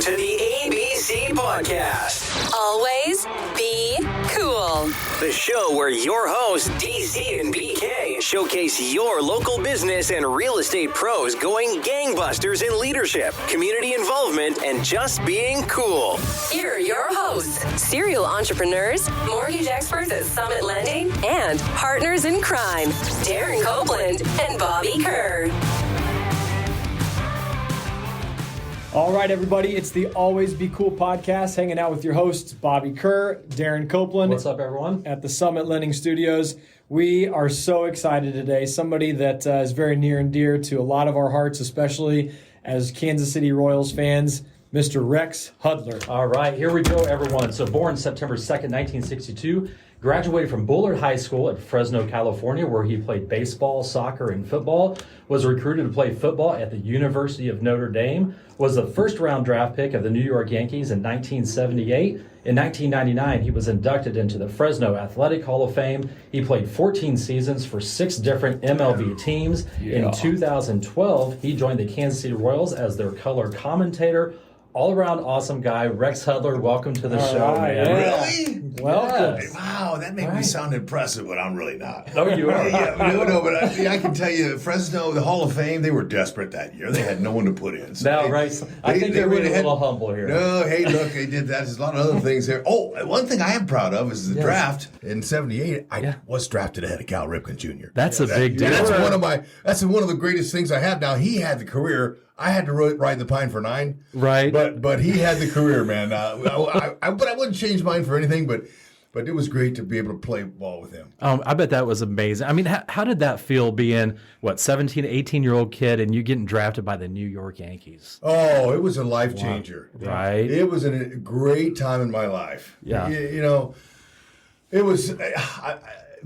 to the ABC Podcast. Always be cool. The show where your hosts, DC and BK, showcase your local business and real estate pros going gangbusters in leadership, community involvement, and just being cool. Here are your hosts, serial entrepreneurs, mortgage experts at Summit Lending, and partners in crime, Darren Copeland and Bobby Kerr. All right, everybody, it's the Always Be Cool podcast, hanging out with your hosts, Bobby Kerr, Darren Copeland. What's up, everyone? At the Summit Lending Studios. We are so excited today. Somebody that is very near and dear to a lot of our hearts, especially as Kansas City Royals fans, Mr. Rex Hudler. All right, here we go, everyone. So born September 2nd, 1962, graduated from Bullard High School at Fresno, California, where he played baseball, soccer, and football, was recruited to play football at the University of Notre Dame, was the first-round draft pick of the New York Yankees in 1978. In 1999, he was inducted into the Fresno Athletic Hall of Fame. He played 14 seasons for 6 different MLB teams. Yeah. In 2012, he joined the Kansas City Royals as their color commentator. All-around awesome guy, Rex Hudler. Welcome to the show, man. Really? Welcome. Yes. Wow, that made me sound impressive, but I'm really not. Oh, you are? But I can tell you, Fresno, the Hall of Fame, they were desperate that year. They had no one to put in. So I think they're really a little humble here. No, hey, look, they did that. There's a lot of other things there. Oh, one thing I am proud of is the draft in '78. I was drafted ahead of Cal Ripken Jr. That's a big deal. That's one of the greatest things I have. Now, he had the career. I had to ride the pine for 9. Right. But he had the career, man. But I wouldn't change mine for anything, but it was great to be able to play ball with him. I bet that was amazing. I mean, how did that feel being, 17, 18-year-old kid and you getting drafted by the New York Yankees? Oh, it was a life changer. Wow. Right. It was a great time in my life. Yeah. It was...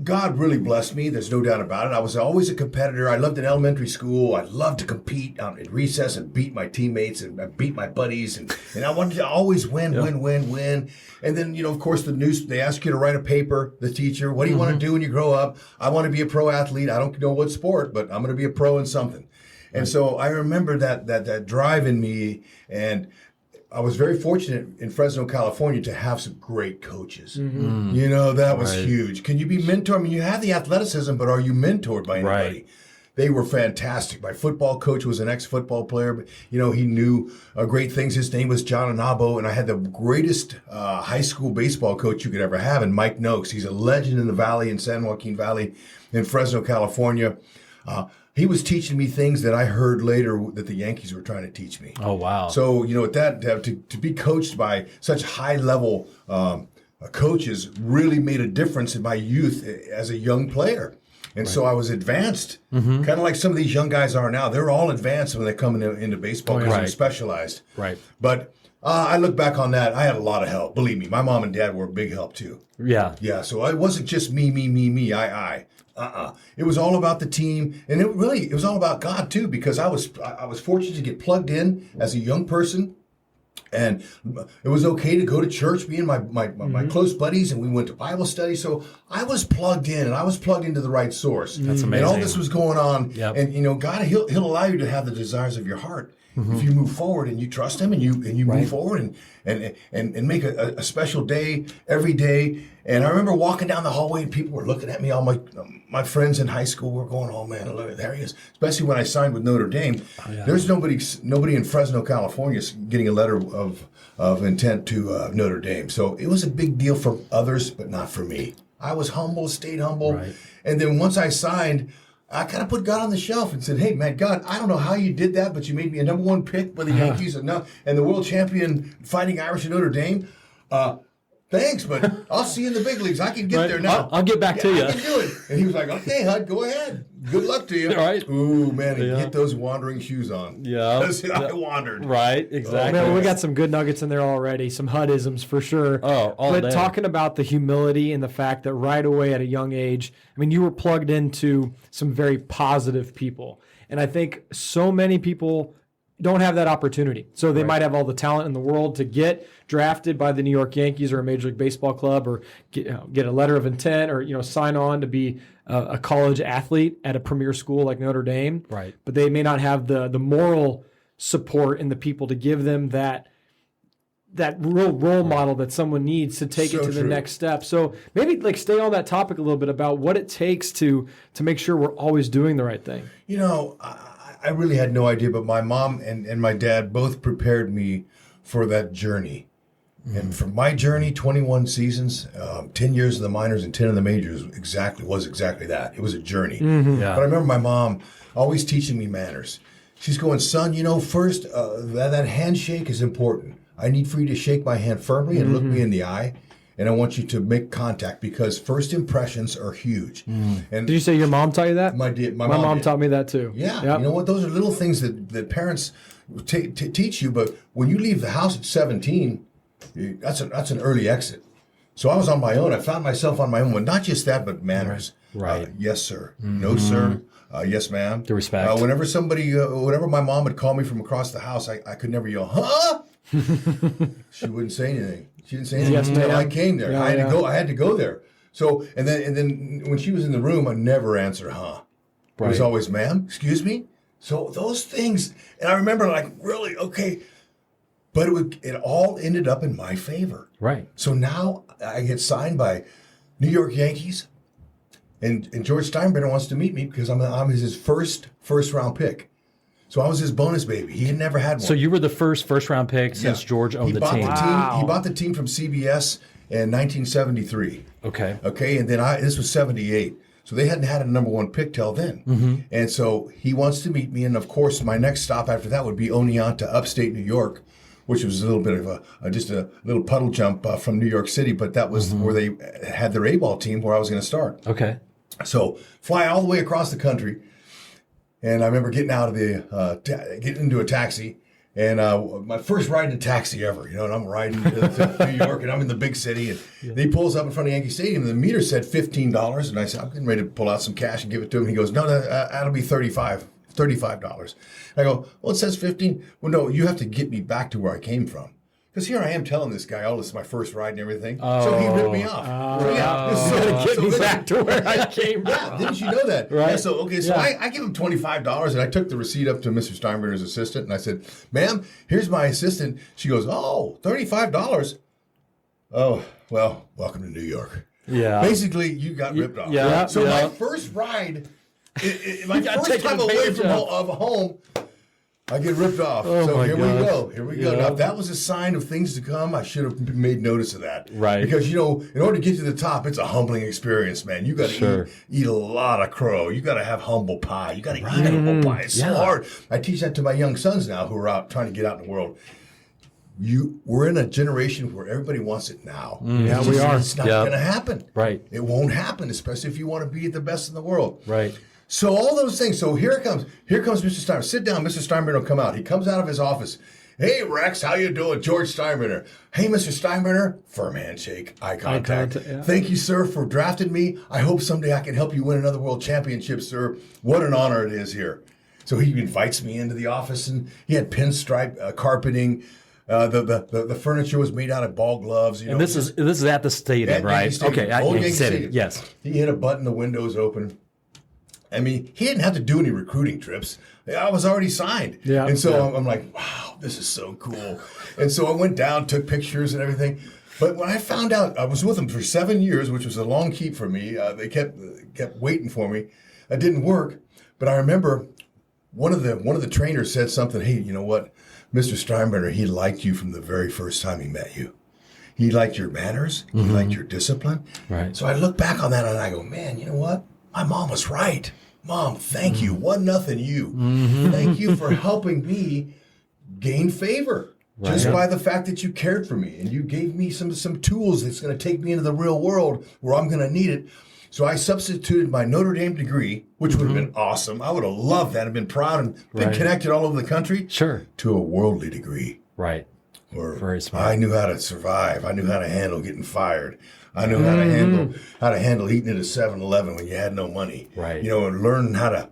God really blessed me. There's no doubt about it. I was always a competitor. I loved in elementary school. I loved to compete at recess and beat my teammates and beat my buddies. And I wanted to always win. And then, of course, they ask you to write a paper, the teacher. What do you want to do when you grow up? I want to be a pro athlete. I don't know what sport, but I'm going to be a pro in something. And so I remember that drive in me, and I was very fortunate in Fresno, California, to have some great coaches. Mm-hmm. That was huge. Can you be mentored? I mean, you have the athleticism, but are you mentored by anybody? Right. They were fantastic. My football coach was an ex-football player, but, he knew great things. His name was John Anabo, and I had the greatest high school baseball coach you could ever have, and Mike Noakes. He's a legend in the Valley, in San Joaquin Valley, in Fresno, California. He was teaching me things that I heard later that the Yankees were trying to teach me. Oh, wow. So, at that, to be coached by such high-level coaches really made a difference in my youth as a young player. And so I was advanced, kind of like some of these young guys are now. They're all advanced when they come into baseball because they're specialized. Right. But I look back on that. I had a lot of help. Believe me, my mom and dad were a big help, too. Yeah. Yeah, so it wasn't just me, I. It was all about the team, and it was all about God too, because I was fortunate to get plugged in as a young person, and it was okay to go to church, me and my close buddies, and we went to Bible study. So I was plugged in, and I was plugged into the right source. That's amazing. And all this was going on, and God, He'll allow you to have the desires of your heart. If you move forward and you trust Him and you move forward and make a special day every day. And I remember walking down the hallway and people were looking at me. All my friends in high school were going, "Oh man, look, there he is!" Especially when I signed with Notre Dame. Oh, yeah. There's nobody in Fresno, California, getting a letter of intent to Notre Dame. So it was a big deal for others, but not for me. I was humble, stayed humble, and then once I signed, I kind of put God on the shelf and said, "Hey, man, God, I don't know how you did that, but you made me a number 1 pick by the Yankees and the world champion Fighting Irish at Notre Dame. Thanks, but I'll see you in the big leagues. I can get there now. I'll get back to you. I can do it." And he was like, "Okay, Hud, go ahead. Good luck to you." All right. Ooh, man, and get those wandering shoes on. Yeah. I wandered. Right, exactly. Man, we got some good nuggets in there already, some Hudisms for sure. Oh, all But day. talking about the humility and the fact that right away at a young age, you were plugged into some very positive people. And I think so many people don't have that opportunity. So they might have all the talent in the world to get drafted by the New York Yankees or a Major League Baseball club, or get a letter of intent, or sign on to be a college athlete at a premier school like Notre Dame. Right. But they may not have the moral support and the people to give them that that real role model that someone needs to take it to the next step. So maybe like stay on that topic a little bit about what it takes to make sure we're always doing the right thing. You know, I really had no idea, but my mom and my dad both prepared me for that journey. And for my journey, 21 seasons, 10 years in the minors and 10 in the majors was exactly that. It was a journey. Yeah. But I remember my mom always teaching me manners. She's going, son, you know, first, that handshake is important. I need for you to shake my hand firmly and look me in the eye. And I want you to make contact because first impressions are huge. And Did you say your mom taught you that? My mom taught me that too. Yeah. Yep. You know what? Those are little things that parents teach you. But when you leave the house at 17, that's an early exit. So I was on my own. I found myself on my own. Well, not just that, but manners. Right. Yes, sir. No, sir. Yes, ma'am. The respect. Whenever my mom would call me from across the house, I could never yell, huh? She wouldn't say anything. She didn't say anything until I came there. Yeah, I had to go there. So and then when she was in the room, I never answered, huh? It was always, ma'am, excuse me. So those things, and I remember like really okay. But it all ended up in my favor. Right. So now I get signed by New York Yankees, and George Steinbrenner wants to meet me because I'm his first round pick. So I was his bonus baby. He had never had one. So you were the first round pick since George owned the team. Wow. He bought the team from CBS in 1973. Okay. Okay, and then this was 78. So they hadn't had a number one pick till then. And so he wants to meet me, and of course my next stop after that would be Oneonta, upstate New York, which was a little bit of just a little puddle jump from New York City, but that was where they had their A-ball team where I was going to start. Okay. So fly all the way across the country, and I remember getting out of getting into a taxi, and my first ride in a taxi ever, you know, and I'm riding to New York, and I'm in the big city, and he pulls up in front of Yankee Stadium, and the meter said $15, and I said, I'm getting ready to pull out some cash and give it to him, and he goes, no, that'll be $35. I go, well, it says 15. Well, no, you have to get me back to where I came from. Because here I am telling this guy, this is my first ride and everything. So he ripped me off. Get me back to where I came from. Yeah, didn't you know that? Right. Yeah, so I give him $25, and I took the receipt up to Mr. Steinbrenner's assistant, and I said, ma'am, here's my assistant. She goes, oh, $35? Oh, well, welcome to New York. Yeah. Basically, you got ripped off. Yeah. So my first ride... my first time away from home, I get ripped off. So here we go. Yeah. Now, if that was a sign of things to come, I should have made notice of that. Right. Because, you know, in order to get to the top, it's a humbling experience, man. You got to eat a lot of crow. You got to have humble pie. You got to eat humble pie. It's so hard. I teach that to my young sons now who are out trying to get out in the world. We're in a generation where everybody wants it now. Yeah, we are. It's not going to happen. Right. It won't happen, especially if you want to be the best in the world. Right. So all those things. So here it comes. Here comes Mr. Steinbrenner. Sit down. Mr. Steinbrenner will come out. He comes out of his office. Hey, Rex, how you doing? George Steinbrenner. Hey, Mr. Steinbrenner. Firm handshake. Eye contact. Thank you, sir, for drafting me. I hope someday I can help you win another world championship, sir. What an honor it is here. So he invites me into the office, and he had pinstripe carpeting. The furniture was made out of ball gloves. You know, and this is at the stadium, right? Okay, at Yankee Stadium. Yes. He hit a button, the windows open. I mean, he didn't have to do any recruiting trips. I was already signed. Yeah. And so I'm like, wow, this is so cool. And so I went down, took pictures and everything. But when I found out, I was with them for 7 years, which was a long keep for me. They kept waiting for me. It didn't work. But I remember one of the trainers said something. Hey, you know what? Mr. Steinbrenner, he liked you from the very first time he met you. He liked your manners. He liked your discipline. Right. So I look back on that and I go, man, you know what? My mom was right. Mom, thank you. 1-0 you. Thank you for helping me gain favor. Right. Just by the fact that you cared for me and you gave me some tools that's going to take me into the real world where I'm going to need it. So I substituted my Notre Dame degree, which would have been awesome. I would have loved that. I've been proud and been connected all over the country. Sure. To a worldly degree. Right. Where very smart. I knew how to survive. I knew how to handle getting fired. I knew how to handle eating at a 7-Eleven when you had no money. Right. You know, and learn how to,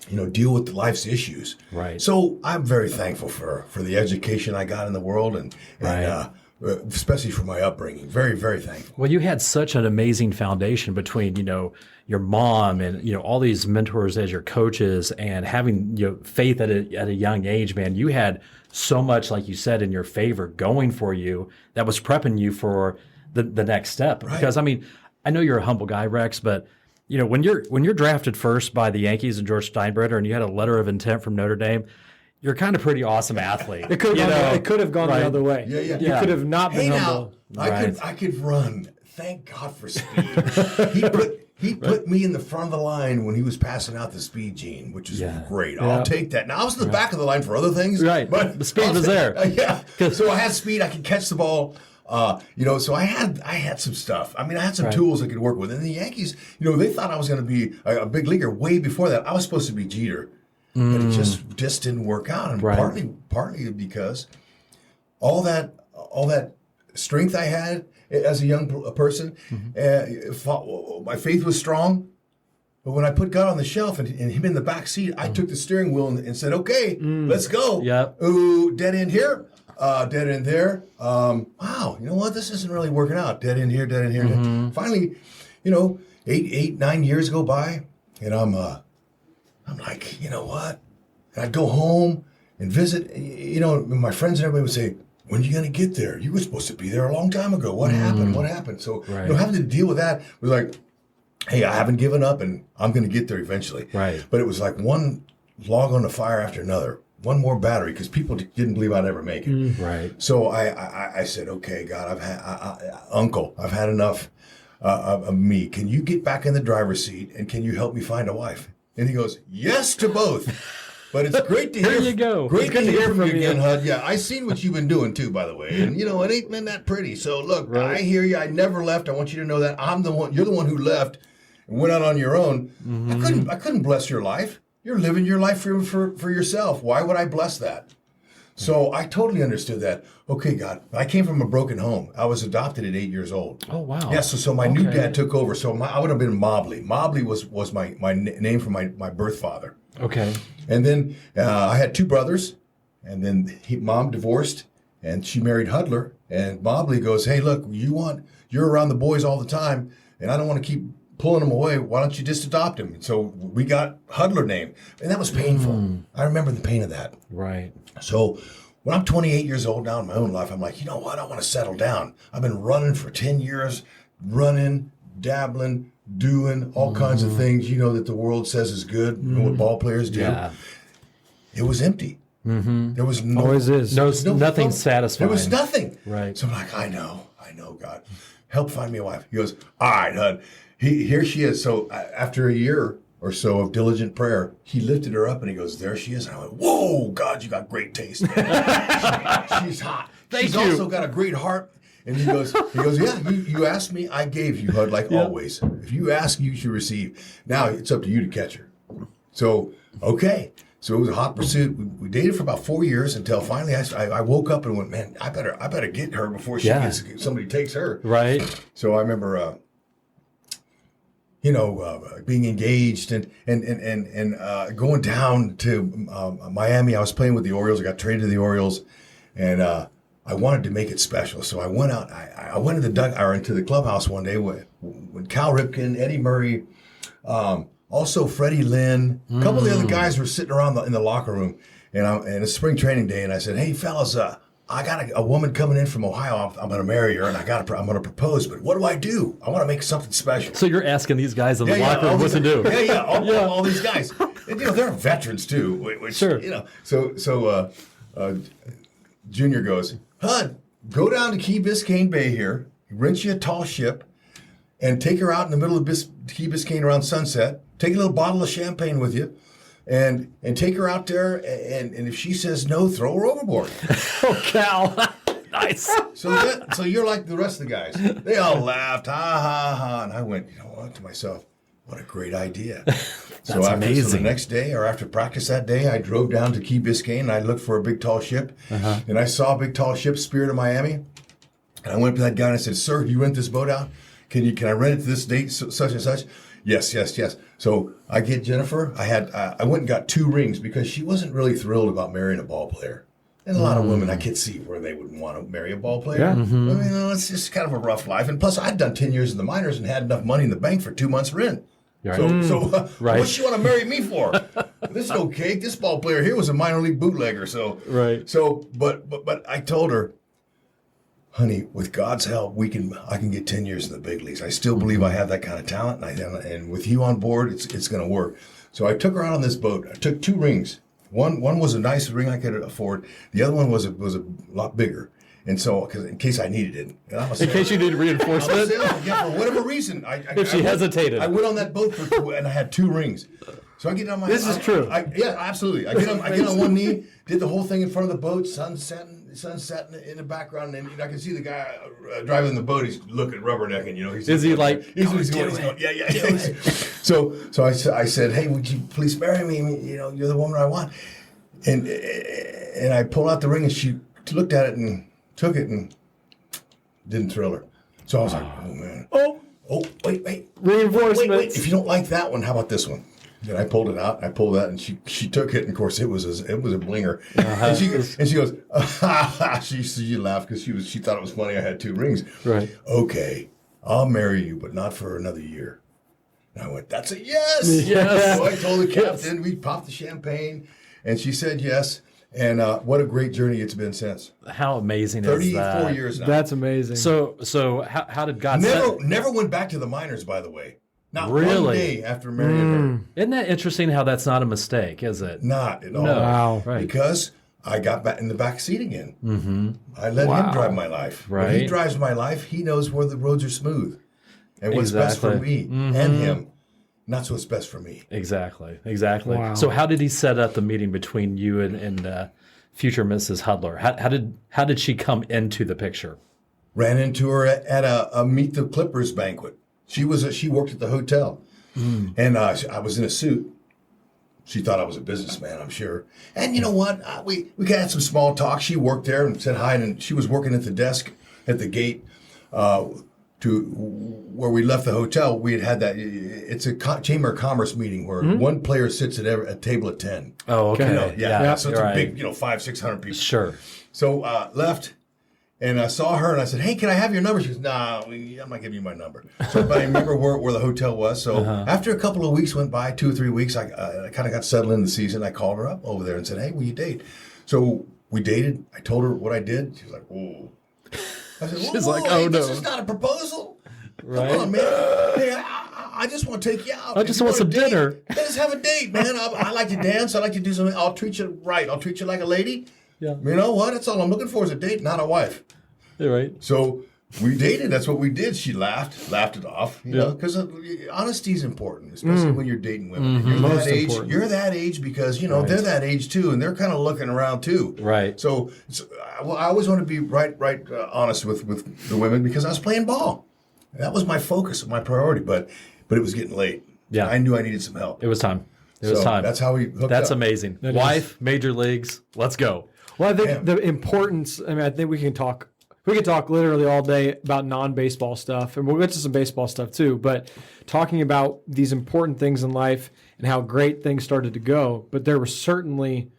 you know, deal with life's issues. Right. So I'm very thankful for the education I got in the world and especially for my upbringing. Very, very thankful. Well, you had such an amazing foundation between, your mom and, all these mentors as your coaches and having, faith at a young age, man. You had so much, like you said, in your favor going for you that was prepping you for the next step. Right. Because, I know you're a humble guy, Rex, but, when you're drafted first by the Yankees and George Steinbrenner and you had a letter of intent from Notre Dame, you're kind of pretty awesome athlete. It could have gone the other way. Yeah. You could have not been humble. I could run. Thank God for speed. He put me in the front of the line when he was passing out the speed gene, which is great. I'll take that. Now I was in the back of the line for other things, but the speed was there. So I had speed. I could catch the ball. So I had some stuff. I had some tools I could work with. And the Yankees, they thought I was going to be a big leaguer way before that. I was supposed to be Jeter. But it just didn't work out, and partly because all that strength I had as a young person, my faith was strong. But when I put God on the shelf and him in the back seat, I took the steering wheel and said, "Okay, let's go." Yep. Ooh, dead end here, dead end there. Wow, you know what? This isn't really working out. Dead end here, dead end here. Finally, 9 years go by, and I'm like, you know what? And I'd go home and visit. My friends and everybody would say, "When are you going to get there? You were supposed to be there a long time ago. What happened? What happened?" So having to deal with that was like, hey, I haven't given up, and I'm going to get there eventually. Right. But it was like one log on the fire after another, one more battery, because people didn't believe I'd ever make it. Right. So I said, okay, God, Uncle, I've had enough of me. Can you get back in the driver's seat, and can you help me find a wife? And he goes, yes to both. But it's great to hear. There you go. Great to hear from you again, Hud. Yeah, I seen what you've been doing too, by the way. And it ain't been that pretty. So look, I hear you. I never left. I want you to know that I'm the one. You're the one who left and went out on your own. I couldn't bless your life. You're living your life for yourself. Why would I bless that? So I totally understood that. Okay, God, I came from a broken home. I was adopted at 8 years old. Oh, wow. Yeah, so my new dad took over. So I would have been Mobley. Mobley was my name for my birth father. Okay. And then I had two brothers, and then Mom divorced, and she married Hudler. And Mobley goes, hey, look, you're around the boys all the time, and I don't want to keep pulling them away. Why don't you just adopt him? So we got Hudler name, and that was painful. I remember the pain of that. Right. So when I'm 28 years old now in my own life, I'm like, you know what? I want to settle down. I've been running for 10 years, dabbling, doing all kinds of things, that the world says is good, what ball players do. Yeah. It was empty. There was Always is. Nothing satisfying. There was nothing. Right. So I'm like, I know, God. Help find me a wife. He goes, all right, Hud. Here she is. So after a year or so of diligent prayer, he lifted her up and he goes, there she is. And I went, whoa, God, you got great taste. She's hot. She's also got a great heart. And he goes, yeah, you asked me, I gave you, Hud, like always. If you ask, you should receive. Now it's up to you to catch her. So, okay. So it was a hot pursuit. We dated for about 4 years until finally I woke up and went, man, I better get her before somebody takes her. Right. So I remember, being engaged and going down to Miami. I was playing with the Orioles. I got traded to the Orioles, and I wanted to make it special. So I went out. I went into the clubhouse one day with Cal Ripken, Eddie Murray, also Freddie Lynn. A couple of the other guys were sitting around in the locker room, and it's spring training day. And I said, "Hey, fellas, I got a woman coming in from Ohio. I'm going to marry her, and I'm going to propose. But what do? I want to make something special." So you're asking these guys in the locker room what to do? All these guys. And, they're veterans too. Which, sure. So Junior goes, Hud, go down to Key Biscayne Bay here, rent you a tall ship, and take her out in the middle of Key Biscayne around sunset. Take a little bottle of champagne with you, and take her out there, and if she says no, throw her overboard. Oh, Cal. Nice. So you're like the rest of the guys. They all laughed, ha, ha, ha. And I went, to myself, what a great idea. So amazing. So the next day, or after practice that day, I drove down to Key Biscayne, and I looked for a big, tall ship. And I saw a big, tall ship, Spirit of Miami. And I went up to that guy and I said, sir, do you rent this boat out? Can I rent it to this date, such and such? Yes. So I get Jennifer. I went and got 2 rings because she wasn't really thrilled about marrying a ball player. And a lot of women, I could see where they wouldn't want to marry a ball player. Yeah. I mean, it's just kind of a rough life. And plus, I'd done 10 years in the minors and had enough money in the bank for 2 months' rent. Right. Right. What's she want to marry me for? This is no cake. This ball player here was a minor league bootlegger. But I told her, honey, with God's help, I can get 10 years in the big leagues. I still believe I have that kind of talent, and with you on board, it's going to work. So I took her out on this boat. I took 2 rings. One was a nice ring I could afford. The other one was a lot bigger. And so, because in case I needed it, in case you needed reinforcement, yeah, for whatever reason, if she hesitated, I went on that boat and I had 2 rings. So I get on my. This is true. Yeah, absolutely. I get on one knee, did the whole thing in front of the boat, sunset in the background, and I can see the guy driving the boat. He's looking rubbernecking, He's going, yeah. So I said, hey, would you please marry me? You're the woman I want. And I pulled out the ring, and she looked at it and took it and didn't thrill her. So I was like, oh man. Oh, wait. Reinforcement. Wait. If you don't like that one, how about this one? And I pulled it out. I pulled that, and she took it. And of course, it was a blinger. And she goes, she laughed because she thought it was funny. I had 2 rings. Right. Okay, I'll marry you, but not for another year. And I went, that's a yes. Yes. So I told the captain. We popped the champagne, and she said yes. And what a great journey it's been since. How amazing is that? 34 years now. That's amazing. So how did God never went back to the minors, by the way. Not really? one day after marrying her. Isn't that interesting how that's not a mistake, is it? Not at all. No. Wow. Right. Because I got back in the back seat again. Mm-hmm. I let him drive my life. Right. When he drives my life, he knows where the roads are smooth and what's best for me and him. And that's what's best for me. Exactly. Wow. So how did he set up the meeting between you and future Mrs. Hudler? How did she come into the picture? Ran into her at a Meet the Clippers banquet. She worked at the hotel, and I was in a suit. She thought I was a businessman, I'm sure. And you know what? We had some small talk. She worked there and said hi, and she was working at the desk at the gate to where we left the hotel. We had that. It's a Chamber of Commerce meeting where one player sits at a table of 10. Oh, okay. So it's a big, 500-600 people. Sure. So left. And I saw her, and I said, hey, can I have your number? She goes, nah, I'm not giving you my number. So, but I remember where the hotel was. So after a couple of weeks went by, 2 or 3 weeks, I kind of got settled in the season. I called her up over there and said, hey, will you date? So we dated. I told her what I did. She was like, whoa. I said, She's like, oh, hey, no. This is not a proposal. Right. Come on, man. Hey, I just want to take you out. I just want some dinner. Let's have a date, man. I like to dance. I like to do something. I'll treat you right. I'll treat you like a lady. Yeah. You know what? That's all I'm looking for is a date, not a wife. Right. So we dated. That's what we did. She laughed it off, you know, because honesty is important, especially when you're dating women. You're that age because, they're that age too, and they're kind of looking around too. Right. So I always want to be right honest with the women because I was playing ball. That was my focus, my priority, but it was getting late. Yeah. I knew I needed some help. It was time. That's how we hooked up. That's amazing. That Wife, major leagues, let's go. Well, I think the importance, I think we can talk literally all day about non-baseball stuff, and we'll get to some baseball stuff too, but talking about these important things in life and how great things started to go. But there were certainly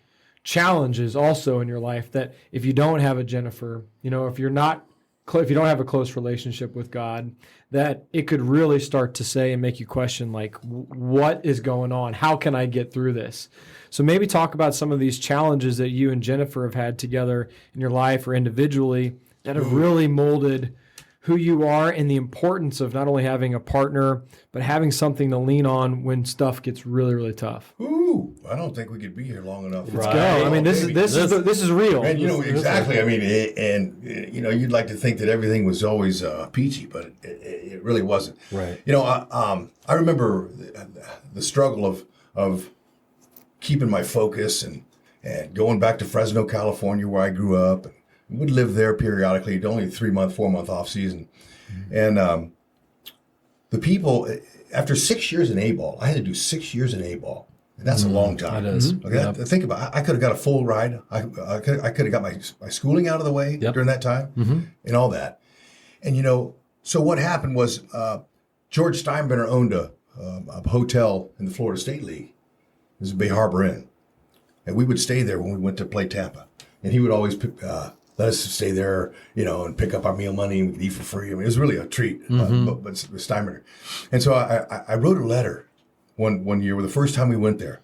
challenges also in your life that if you don't have a Jennifer, if you don't have a close relationship with God, that it could really start to say and make you question, like, what is going on? How can I get through this? So maybe talk about some of these challenges that you and Jennifer have had together in your life or individually that have really molded who you are and the importance of not only having a partner, but having something to lean on when stuff gets really, really tough. Ooh, I don't think we could be here long enough. Let's go. I mean, this is real. And exactly. I mean, you'd like to think that everything was always peachy, but it really wasn't. Right. I remember the struggle of keeping my focus and going back to Fresno, California, where I grew up. Would live there periodically, only 3-month, 4-month off season. And the people, after 6 years in A-ball, I had to do 6 years in A-ball. And that's a long time. That is. Okay, think about it. I could have got a full ride. I could have got my schooling out of the way during that time and all that. And, so what happened was George Steinbrenner owned a hotel in the Florida State League. It was Bay Harbor Inn. And we would stay there when we went to play Tampa. and he would always let us stay there, and pick up our meal money and we could eat for free. I mean, it was really a treat, but Steinbrenner. And so I wrote a letter one year, the first time we went there,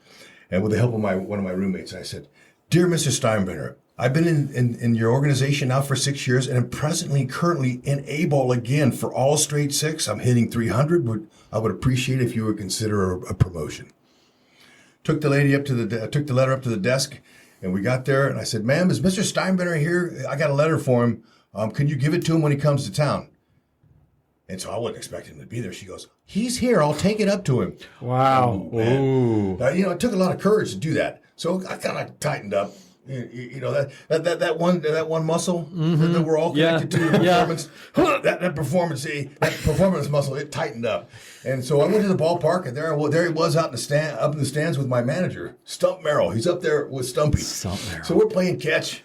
and with the help of one of my roommates, I said, "Dear Mr. Steinbrenner, I've been in your organization now for 6 years and am currently in A ball again for all straight 6. I'm hitting 300, but I would appreciate if you would consider a promotion." Took the letter up to the desk, and we got there, and I said, "Ma'am, is Mr. Steinbrenner here? I got a letter for him. Can you give it to him when he comes to town?" And so I wasn't expecting him to be there. She goes, "He's here. I'll take it up to him." Wow. Ooh. It took a lot of courage to do that. So I kind of tightened up. That one muscle that we're all connected to, the performance, that performance muscle, it tightened up. And so I went to the ballpark, and there he was up in the stands with my manager, Stump Merrill. He's up there with Stumpy. So we're playing catch,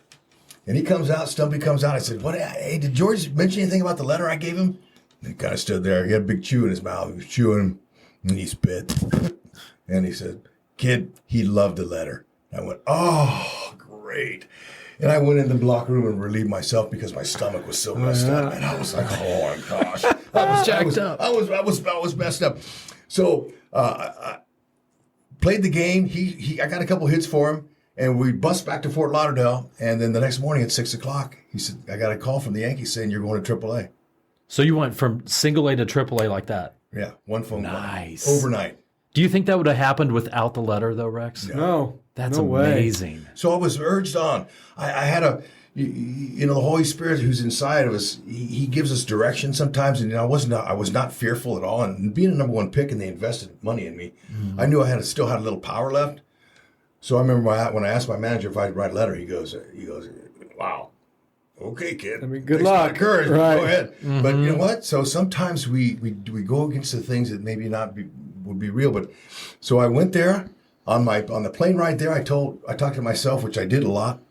and he comes out. Stumpy comes out. I said, "Hey, did George mention anything about the letter I gave him?" And he kind of stood there. He had a big chew in his mouth. He was chewing, and he spit. And he said, "Kid, he loved the letter." I went, "Oh, great." And I went in the locker room and relieved myself because my stomach was so messed up. And I was like, "Oh, my gosh." I was messed up. So I played the game. I got a couple hits for him. And we bust back to Fort Lauderdale. And then the next morning at 6 o'clock, he said, "I got a call from the Yankees saying you're going to AAA." So you went from single A to AAA like that? Yeah, one phone call. Nice. Overnight. Do you think that would have happened without the letter, though, Rex? No. That's no amazing. Way. So I was urged on. I had the Holy Spirit who's inside of us. He gives us direction sometimes, and I was not fearful at all. And being a number one pick, and they invested money in me, I knew I still had a little power left. So I remember when I asked my manager if I'd write a letter, he goes, "Wow. Okay, kid. I mean, good luck. Courage. Right. Go ahead." But you know what? So sometimes we go against the things that maybe would be real. But so I went there on the plane ride there. I talked to myself, which I did a lot.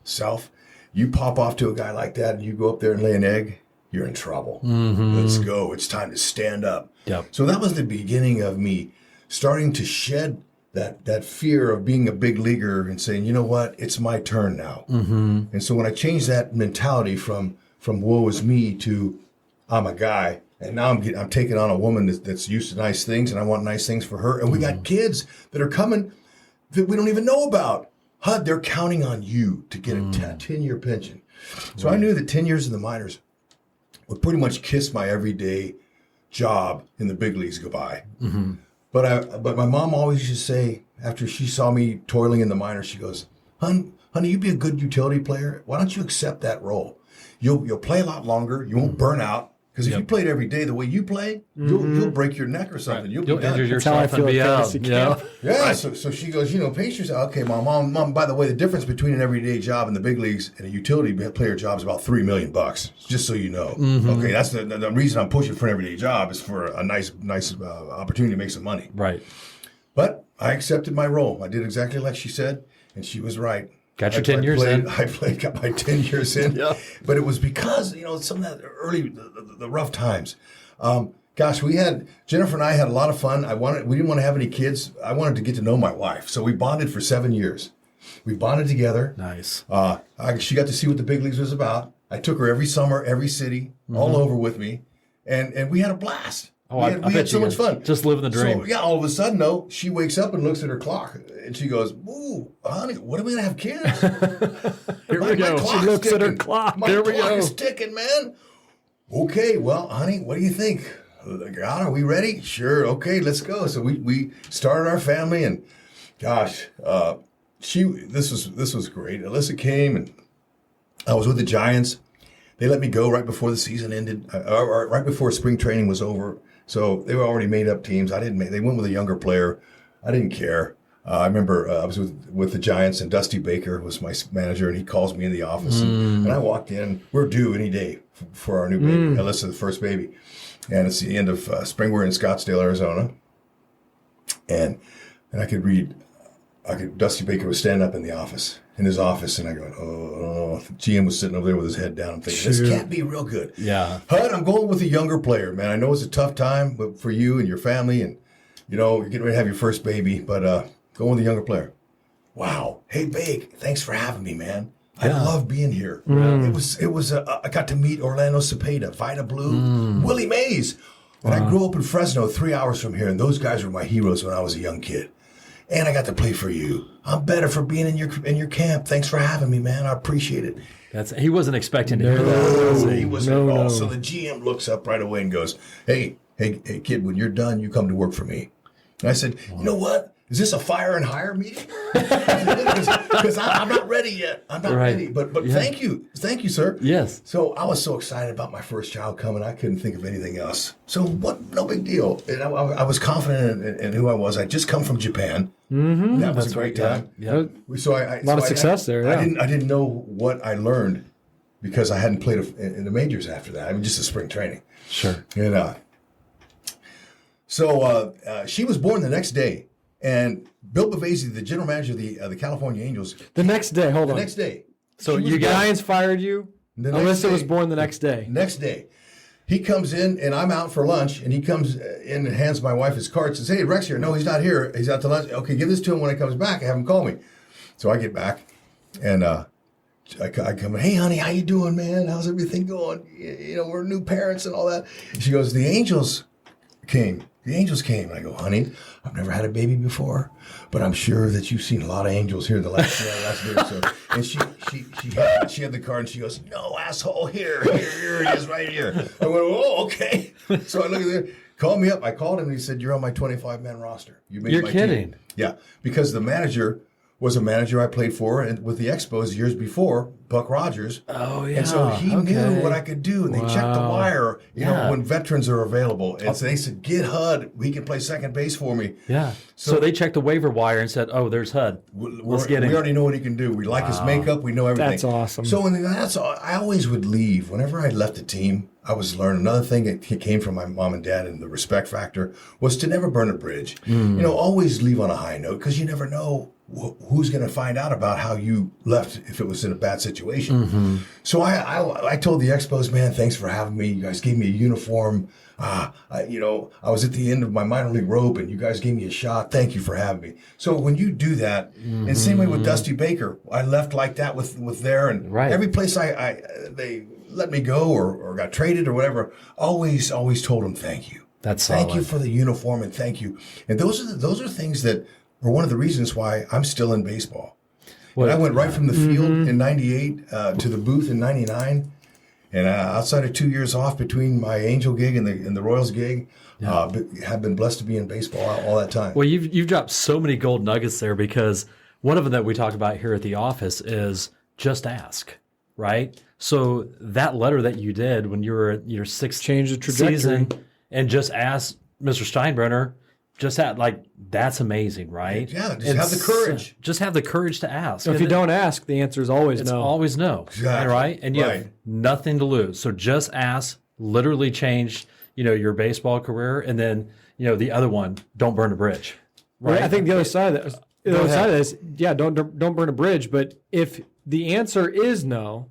You pop off to a guy like that, and you go up there and lay an egg, you're in trouble. Let's go. It's time to stand up. Yep. So that was the beginning of me starting to shed that fear of being a big leaguer and saying, "You know what? It's my turn now." And so when I changed that mentality from woe is me to I'm a guy, and now I'm taking on a woman that's used to nice things, and I want nice things for her. And we got kids that are coming that we don't even know about. Hud, they're counting on you to get a 10-year pension. So I knew that 10 years in the minors would pretty much kiss my everyday job in the big leagues goodbye. But my mom always used to say, after she saw me toiling in the minors, she goes, honey, you'd be a good utility player. Why don't you accept that role? You'll play a lot longer. You won't burn out. Because if you played every day the way you play, you'll break your neck or something. You'll be done. Injure yourself and be out. Yeah. So she goes, pace yourself. Okay, mom. By the way, the difference between an everyday job in the big leagues and a utility player job is about $3 million. Just so you know. Okay, that's the reason I'm pushing for an everyday job is for a nice opportunity to make some money. Right. But I accepted my role. I did exactly like she said, and she was right. Got your 10 years in. Got my 10 years in. Yeah. But it was because, some of that early, the rough times. Jennifer and I had a lot of fun. We didn't want to have any kids. I wanted to get to know my wife. So we bonded for 7 years. We bonded together. Nice. She got to see what the big leagues was about. I took her every summer, every city, all over with me. And we had a blast. We had so much fun. Just living the dream. So, all of a sudden, though, she wakes up and looks at her clock. And she goes, "Ooh, honey, when are we going to have kids?" Here we go. She looks at her clock. My clock is ticking, man. Okay, well, honey, what do you think? God, are we ready? Sure. Okay, let's go. So we started our family, and gosh, this was great. Alyssa came, and I was with the Giants. They let me go right before the season ended, right before spring training was over. So they were already made up teams. They went with a younger player. I didn't care. I remember I was with the Giants, and Dusty Baker was my manager, and he calls me in the office, and I walked in. We're due any day for our new baby, Alyssa, the first baby, and it's the end of spring. We're in Scottsdale, Arizona, and I could read. Dusty Baker was standing up in his office, and I go, oh, GM was sitting over there with his head down. I'm thinking, this can't be real good. Yeah. Hud, I'm going with a younger player, man. I know it's a tough time for you and your family, and, you're getting ready to have your first baby, but going with a younger player. Wow. Hey, Bake, thanks for having me, man. I love being here. It was. I got to meet Orlando Cepeda, Vida Blue, Willie Mays. And I grew up in Fresno, 3 hours from here, and those guys were my heroes when I was a young kid. And I got to play for you. I'm better for being in your camp. Thanks for having me, man. I appreciate it. He wasn't expecting to hear that. He wasn't at all. So the GM looks up right away and goes, hey, kid, when you're done, you come to work for me. And I said, you know what? Is this a fire and hire meeting? Because I'm not ready yet. I'm not ready. But thank you. Thank you, sir. Yes. So I was so excited about my first child coming. I couldn't think of anything else. So no big deal. And I was confident in who I was. I just come from Japan. Mm-hmm. That was a great time. Yeah. So a lot of success there. Yeah. I didn't know what I learned because I hadn't played in the majors after that. I mean, just a spring training. Sure. And so she was born the next day. And Bill Bavasi, the general manager of the California Angels. The next day, hold on. The next day. So you Giants fired you? Alyssa was born the next day. Next day. He comes in, and I'm out for lunch, and he comes in and hands my wife his card and says, hey, Rex here. No, he's not here. He's out to lunch. Okay, give this to him when he comes back. Have him call me. So I get back, and I come, hey, honey, how you doing, man? How's everything going? You know, we're new parents and all that. And she goes, the Angels came. The Angels came. And I go, honey, I've never had a baby before, but I'm sure that you've seen a lot of angels here the last year or so. And she had the card, and she goes, no, asshole, here it is, right here. I went, oh, okay. So I look at it. Call me up. I called him, and he said, you're on my 25-man roster. You're kidding. Team. Yeah, because the manager was a manager I played for and with the Expos years before, Buck Rogers. Oh, yeah. And so he knew what I could do. And they checked the wire, you know, when veterans are available. And so they said, get Hud. He can play second base for me. Yeah. So they checked the waiver wire and said, oh, there's Hud. Let's get him. We already know what he can do. We like his makeup. We know everything. That's awesome. So I always would leave. Whenever I left the team, I was learning. Another thing that came from my mom and dad and the respect factor was to never burn a bridge. You know, always leave on a high note because you never know who's going to find out about how you left if it was in a bad situation. So I told the Expos, man, thanks for having me. You guys gave me a uniform. I was at the end of my minor league rope and you guys gave me a shot. Thank you for having me. So when you do that, and same way with Dusty Baker, I left like that with there and every place they let me go or got traded or whatever, always told them thank you. That's thank solid. you for the uniform and thank you. And those are things that are one of the reasons why I'm still in baseball. And I went right from the field in 98 to the booth in 99. And outside of 2 years off between my Angel gig and the Royals gig, have been blessed to be in baseball all that time. Well, you've dropped so many gold nuggets there because one of them that we talk about here at the office is just ask, right? So that letter that you did when you were at your sixth season and just ask Mr. Steinbrenner, just that, like, that's amazing, right? Yeah, just have the courage. Just have the courage to ask. So if you don't ask, the answer is always it's no. always no, exactly. Right? And you have nothing to lose. So just ask, literally change, your baseball career, and then, the other one, don't burn a bridge. Right? I think the other side of this, don't burn a bridge. But if the answer is no,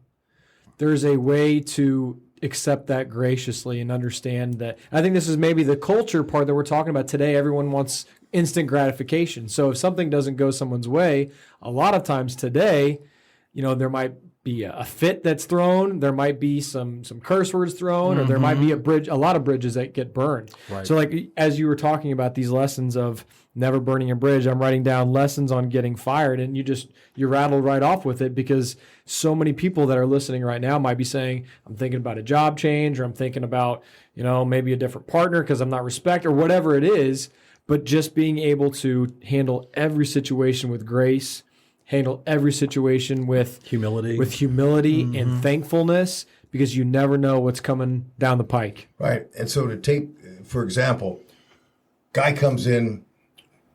there's a way to accept that graciously and understand that. I think this is maybe the culture part that we're talking about today. Everyone wants instant gratification. So if something doesn't go someone's way, a lot of times today, there might be a fit that's thrown, there might be some curse words thrown, or there might be a lot of bridges that get burned. Right. So like as you were talking about these lessons of never burning a bridge, I'm writing down lessons on getting fired, and you rattled right off with it because so many people that are listening right now might be saying, I'm thinking about a job change, or I'm thinking about, maybe a different partner because I'm not respected, or whatever it is. But just being able to handle every situation with grace, handle every situation with humility and thankfulness, because you never know what's coming down the pike. Right. And so to take, for example, guy comes in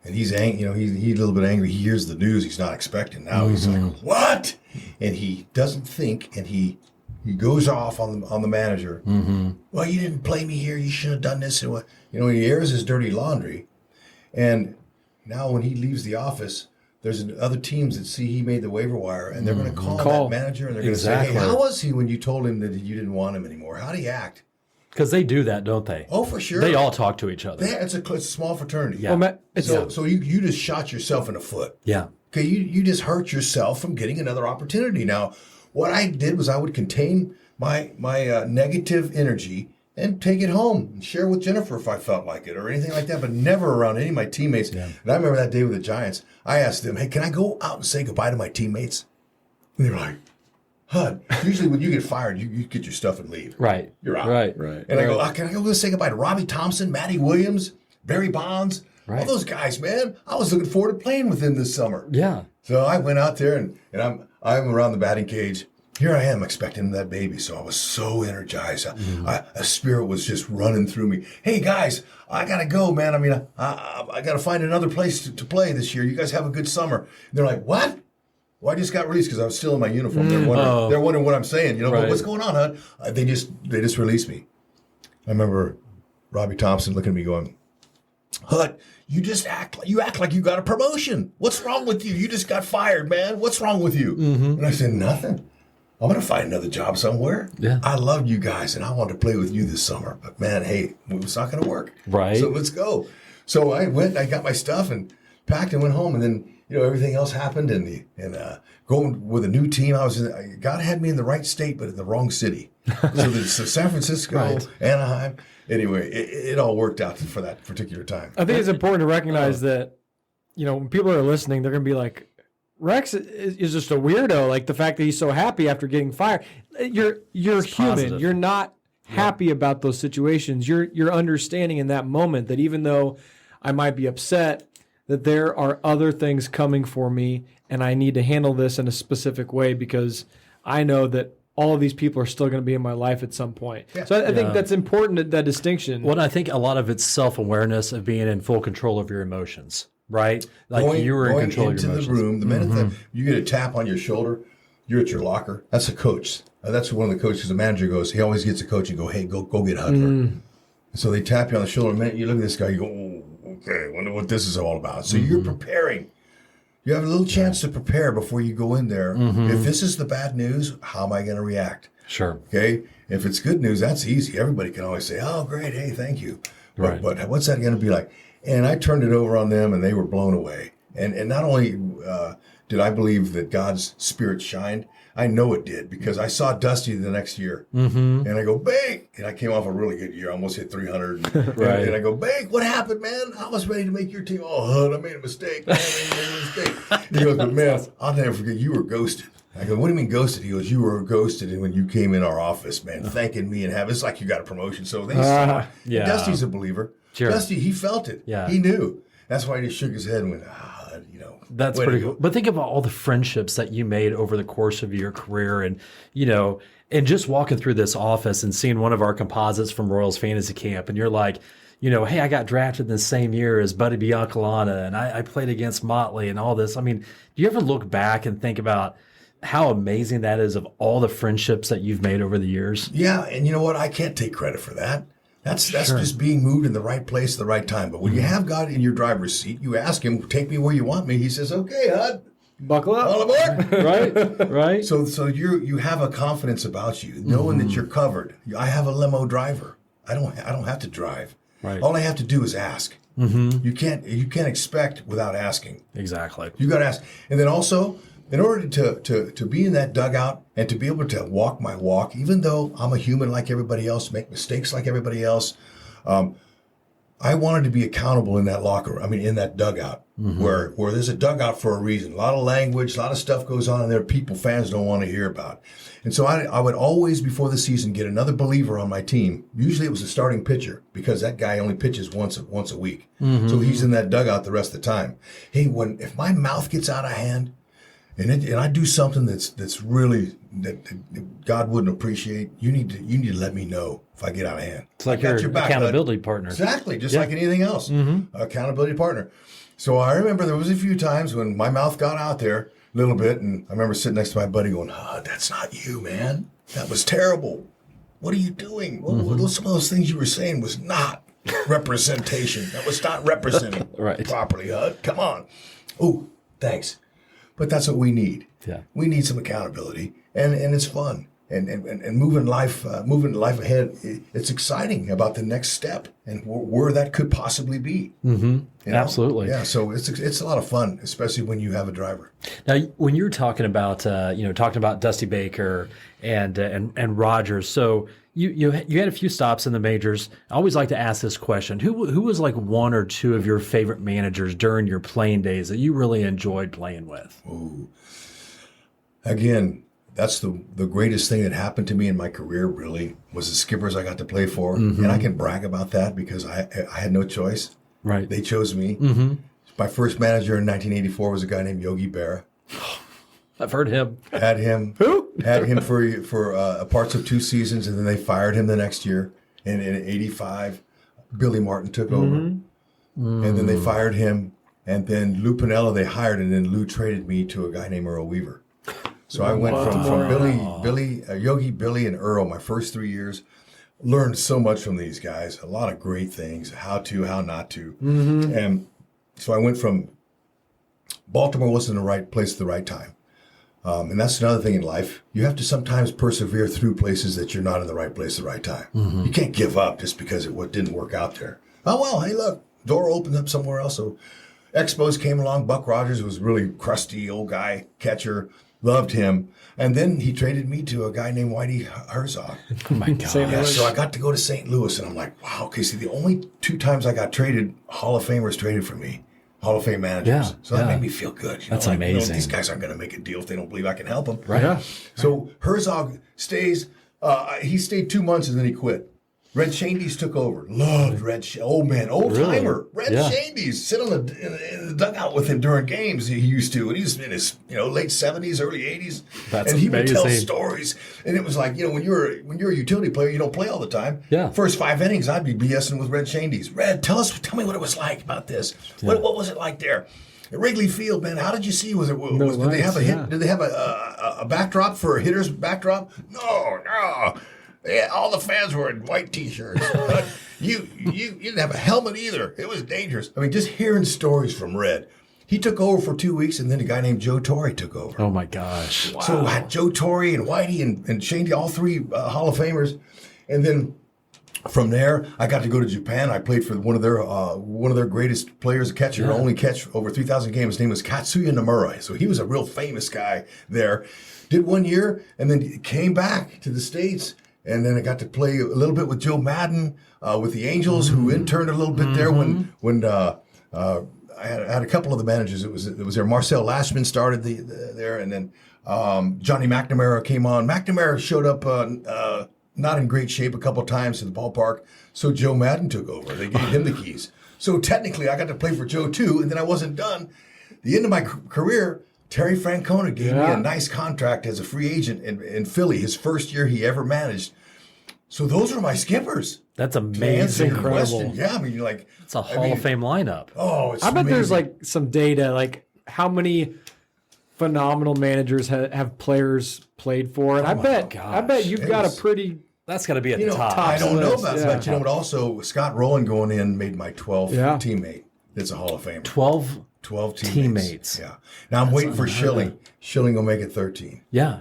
and he's angry, he's a little bit angry. He hears the news he's not expecting. Now he's like, what? And he doesn't think, and he goes off on the manager. Well, you didn't play me here. You should have done this. And what? He airs his dirty laundry. And now when he leaves the office, there's other teams that see he made the waiver wire, and they're going to call that manager, and they're going to say, hey, how was he when you told him that you didn't want him anymore? How'd he act? Because they do that, don't they? Oh, for sure. They all talk to each other. It's a small fraternity. Yeah. So you just shot yourself in the foot. Yeah. Okay, you just hurt yourself from getting another opportunity. Now, what I did was I would contain my negative energy and take it home and share with Jennifer if I felt like it or anything like that, but never around any of my teammates. Yeah. And I remember that day with the Giants, I asked them, hey, can I go out and say goodbye to my teammates? And they were like, Hud, usually when you get fired, you get your stuff and leave. Right. You're out. Right. And I go, can I go say goodbye to Robbie Thompson, Matty Williams, Barry Bonds? Right. All those guys, man. I was looking forward to playing with them this summer. Yeah. So I went out there and I'm around the batting cage. Here I am expecting that baby. So I was so energized. A spirit was just running through me. Hey, guys, I got to go, man. I mean, I got to find another place to play this year. You guys have a good summer. And they're like, what? Well, I just got released because I was still in my uniform. They're wondering what I'm saying. Right. What's going on, Hud? They just released me. I remember Robbie Thompson looking at me going, Hud, you act like you got a promotion. What's wrong with you? You just got fired, man. What's wrong with you? And I said, nothing. I'm going to find another job somewhere. Yeah. I love you guys, and I want to play with you this summer. But, man, hey, it's not going to work. Right. So let's go. So I went, I got my stuff and packed and went home. And then, everything else happened. And going with a new team, God had me in the right state, but in the wrong city. So San Francisco, Anaheim. Anyway, it all worked out for that particular time. I think it's important to recognize that, when people are listening, they're going to be like, Rex is just a weirdo. Like the fact that he's so happy after getting fired. You're human. Positive. You're not happy about those situations. You're understanding in that moment that even though I might be upset, that there are other things coming for me, and I need to handle this in a specific way because I know that all of these people are still going to be in my life at some point. Yeah. So I think that's important, that distinction. Well, I think a lot of it's self-awareness of being in full control of your emotions. Right? Like you were in control of your emotions. Into the room, the minute that you get a tap on your shoulder, you're at your locker. That's a coach. That's one of the coaches. The manager goes, he always gets a coach and go, hey, go get Hudler. So they tap you on the shoulder. The minute you look at this guy, you go, oh, okay, wonder what this is all about. So you're preparing. You have a little chance to prepare before you go in there. If this is the bad news, how am I going to react? Sure. Okay? If it's good news, that's easy. Everybody can always say, oh, great, hey, thank you. But what's that going to be like? And I turned it over on them, and they were blown away. And not only did I believe that God's Spirit shined, I know it did because I saw Dusty the next year. And I go, Bank! And I came off a really good year. I almost hit 300. And I go, Bank, what happened, man? I was ready to make your team. Oh, Hud, I made a mistake. Man, I made a mistake. He goes, but man, I'll never forget, you were ghosted. I go, what do you mean ghosted? He goes, you were ghosted when you came in our office, man, thanking me and it's like you got a promotion. So they saw it. Dusty's a believer. Sure. Dusty, he felt it. Yeah. He knew. That's why he shook his head and went, That's pretty cool. But think about all the friendships that you made over the course of your career and, and just walking through this office and seeing one of our composites from Royals Fantasy Camp. And you're like, hey, I got drafted in the same year as Buddy Biancalana and I played against Motley and all this. I mean, do you ever look back and think about how amazing that is of all the friendships that you've made over the years? Yeah. And you know what? I can't take credit for that. That's just being moved in the right place at the right time. But when you have God in your driver's seat, you ask him, take me where you want me. He says, okay, Hud. Buckle up. All aboard. Right. So you have a confidence about you, knowing that you're covered. I have a limo driver. I don't have to drive. Right. All I have to do is ask. You can't expect without asking. Exactly. You got to ask. And then also, in order to be in that dugout and to be able to walk my walk, even though I'm a human like everybody else, make mistakes like everybody else, I wanted to be accountable in that locker. I mean, in that dugout, where there's a dugout for a reason. A lot of language, a lot of stuff goes on in there. People, fans don't want to hear about. And so I would always, before the season, get another believer on my team. Usually it was a starting pitcher because that guy only pitches once a week. So he's in that dugout the rest of the time. Hey, if my mouth gets out of hand, and I do something that's really that God wouldn't appreciate, you need to let me know if I get out of hand. It's like your accountability partner. Exactly, just like anything else. Accountability partner. So I remember there was a few times when my mouth got out there a little bit, and I remember sitting next to my buddy going, that's not you, man. That was terrible. What are you doing? Some of those things you were saying was not representation. That was not representing properly, Hud. Come on. Oh, thanks. But that's what we need. Yeah. We need some accountability, and it's fun. and moving life ahead. It's exciting about the next step and where that could possibly be. Mm-hmm. You know? Absolutely. Yeah. So it's a lot of fun, especially when you have a driver. Now, when you were talking about Dusty Baker and Rogers, so you had a few stops in the majors. I always like to ask this question: Who was like one or two of your favorite managers during your playing days that you really enjoyed playing with? Ooh. Again, that's the greatest thing that happened to me in my career, really, was the skippers I got to play for. Mm-hmm. And I can brag about that because I had no choice. Right. They chose me. Mm-hmm. My first manager in 1984 was a guy named Yogi Berra. I've heard him. Had him. Who? Had him for parts of 2 seasons, and then they fired him the next year. And in 85, Billy Martin took over. Mm-hmm. And then they fired him. And then Lou Piniella they hired, and then Lou traded me to a guy named Earl Weaver. So I went from Yogi, Billy, and Earl my first 3 years. Learned so much from these guys. A lot of great things, how to, how not to. Mm-hmm. And so I went from Baltimore wasn't the right place at the right time. And that's another thing in life. You have to sometimes persevere through places that you're not in the right place at the right time. Mm-hmm. You can't give up just because it didn't work out there. Oh, well, hey, look, door opened up somewhere else. So Expos came along. Buck Rogers was really crusty, old guy, catcher. Loved him. And then he traded me to a guy named Whitey Herzog. Oh, my God. Yeah, so I got to go to St. Louis, and I'm like, wow, okay, see, the only 2 times I got traded, Hall of Famers traded for me. Hall of Fame managers. Yeah, so that made me feel good. That's amazing. These guys aren't going to make a deal if they don't believe I can help them. Right. Yeah. So Herzog stays. He stayed 2 months, and then he quit. Red Shandies took over. Loved Red old timer. Red Shandies sit on in the dugout with him during games. He used to, and he's in his late 70s, early 80s. That's and he amazing. would tell stories. And it was like when you're a utility player, you don't play all the time. Yeah. First 5 innings, I'd be BSing with Red Shandies. Red, tell me what it was like about this. Yeah. What was it like there? At Wrigley Field, man, how did you see? Did they have a hit? Did they have a backdrop for a hitter's backdrop? No. Yeah, all the fans were in white T-shirts. You didn't have a helmet either. It was dangerous. I mean, just hearing stories from Red. He took over for 2 weeks, and then a guy named Joe Torre took over. Oh, my gosh. Wow. So I had Joe Torre and Whitey and Shandy, all 3 Hall of Famers. And then from there, I got to go to Japan. I played for one of their greatest players, a catcher, only catch over 3,000 games. His name was Katsuya Nomura. So he was a real famous guy there. Did 1 year, and then came back to the States. And then I got to play a little bit with Joe Madden, with the Angels, who interned a little bit there when I had a couple of the managers. It was there. Marcel Lashman started there, and then Johnny McNamara came on. McNamara showed up not in great shape a couple of times to the ballpark, so Joe Madden took over. They gave him the keys. So technically, I got to play for Joe too, and then I wasn't done. The end of my career. Terry Francona gave me a nice contract as a free agent in Philly, his first year he ever managed. So those are my skippers. That's amazing. Incredible. Yeah, I mean, it's a Hall of Fame lineup. Oh, it's I bet amazing. there's like some data, like how many phenomenal managers have players played for, and I bet you've got a pretty. That's got to be at the top. I don't know list. about that, but also Scott Rowland going in made my 12th teammate. That's a Hall of Famer. 12 teammates. Yeah. Now I'm waiting for Schilling. Schilling will make it 13. Yeah.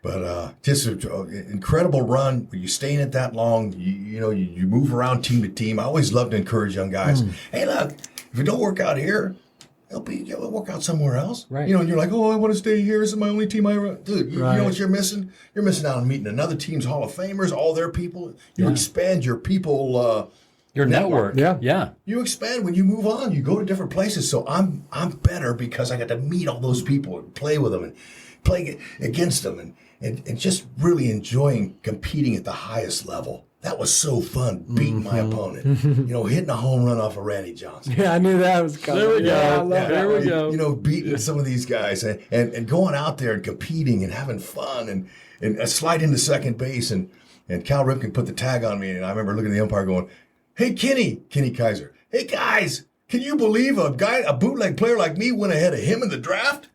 But just an incredible run. You stay in it that long. You move around team to team. I always love to encourage young guys. Hey, look, if it don't work out here, it'll work out somewhere else. Right. And you're like, oh, I want to stay here. This is my only team I run. Dude, you know what you're missing? You're missing out on meeting another team's Hall of Famers, all their people. You expand your people. Your network. Yeah. You expand when you move on. You go to different places. So I'm better because I got to meet all those people and play with them and play against them and just really enjoying competing at the highest level. That was so fun, beating my opponent. Hitting a home run off of Randy Johnson. Yeah, I knew that was coming. There we go. There we go. Beating some of these guys and going out there and competing and having fun and I slide into second base and Cal Ripken put the tag on me and I remember looking at the umpire going, hey, Kenny Kaiser. Hey, guys, can you believe a bootleg player like me went ahead of him in the draft?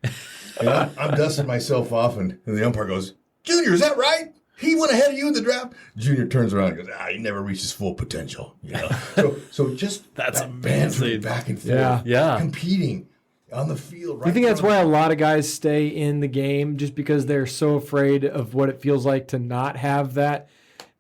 And I'm dusting myself off, and the umpire goes, Junior, is that right? He went ahead of you in the draft? Junior turns around and goes, he never reached his full potential. So just that's that banter amazing. back and forth, competing. on the field. Right. Do you think that's why a lot of guys stay in the game, just because they're so afraid of what it feels like to not have that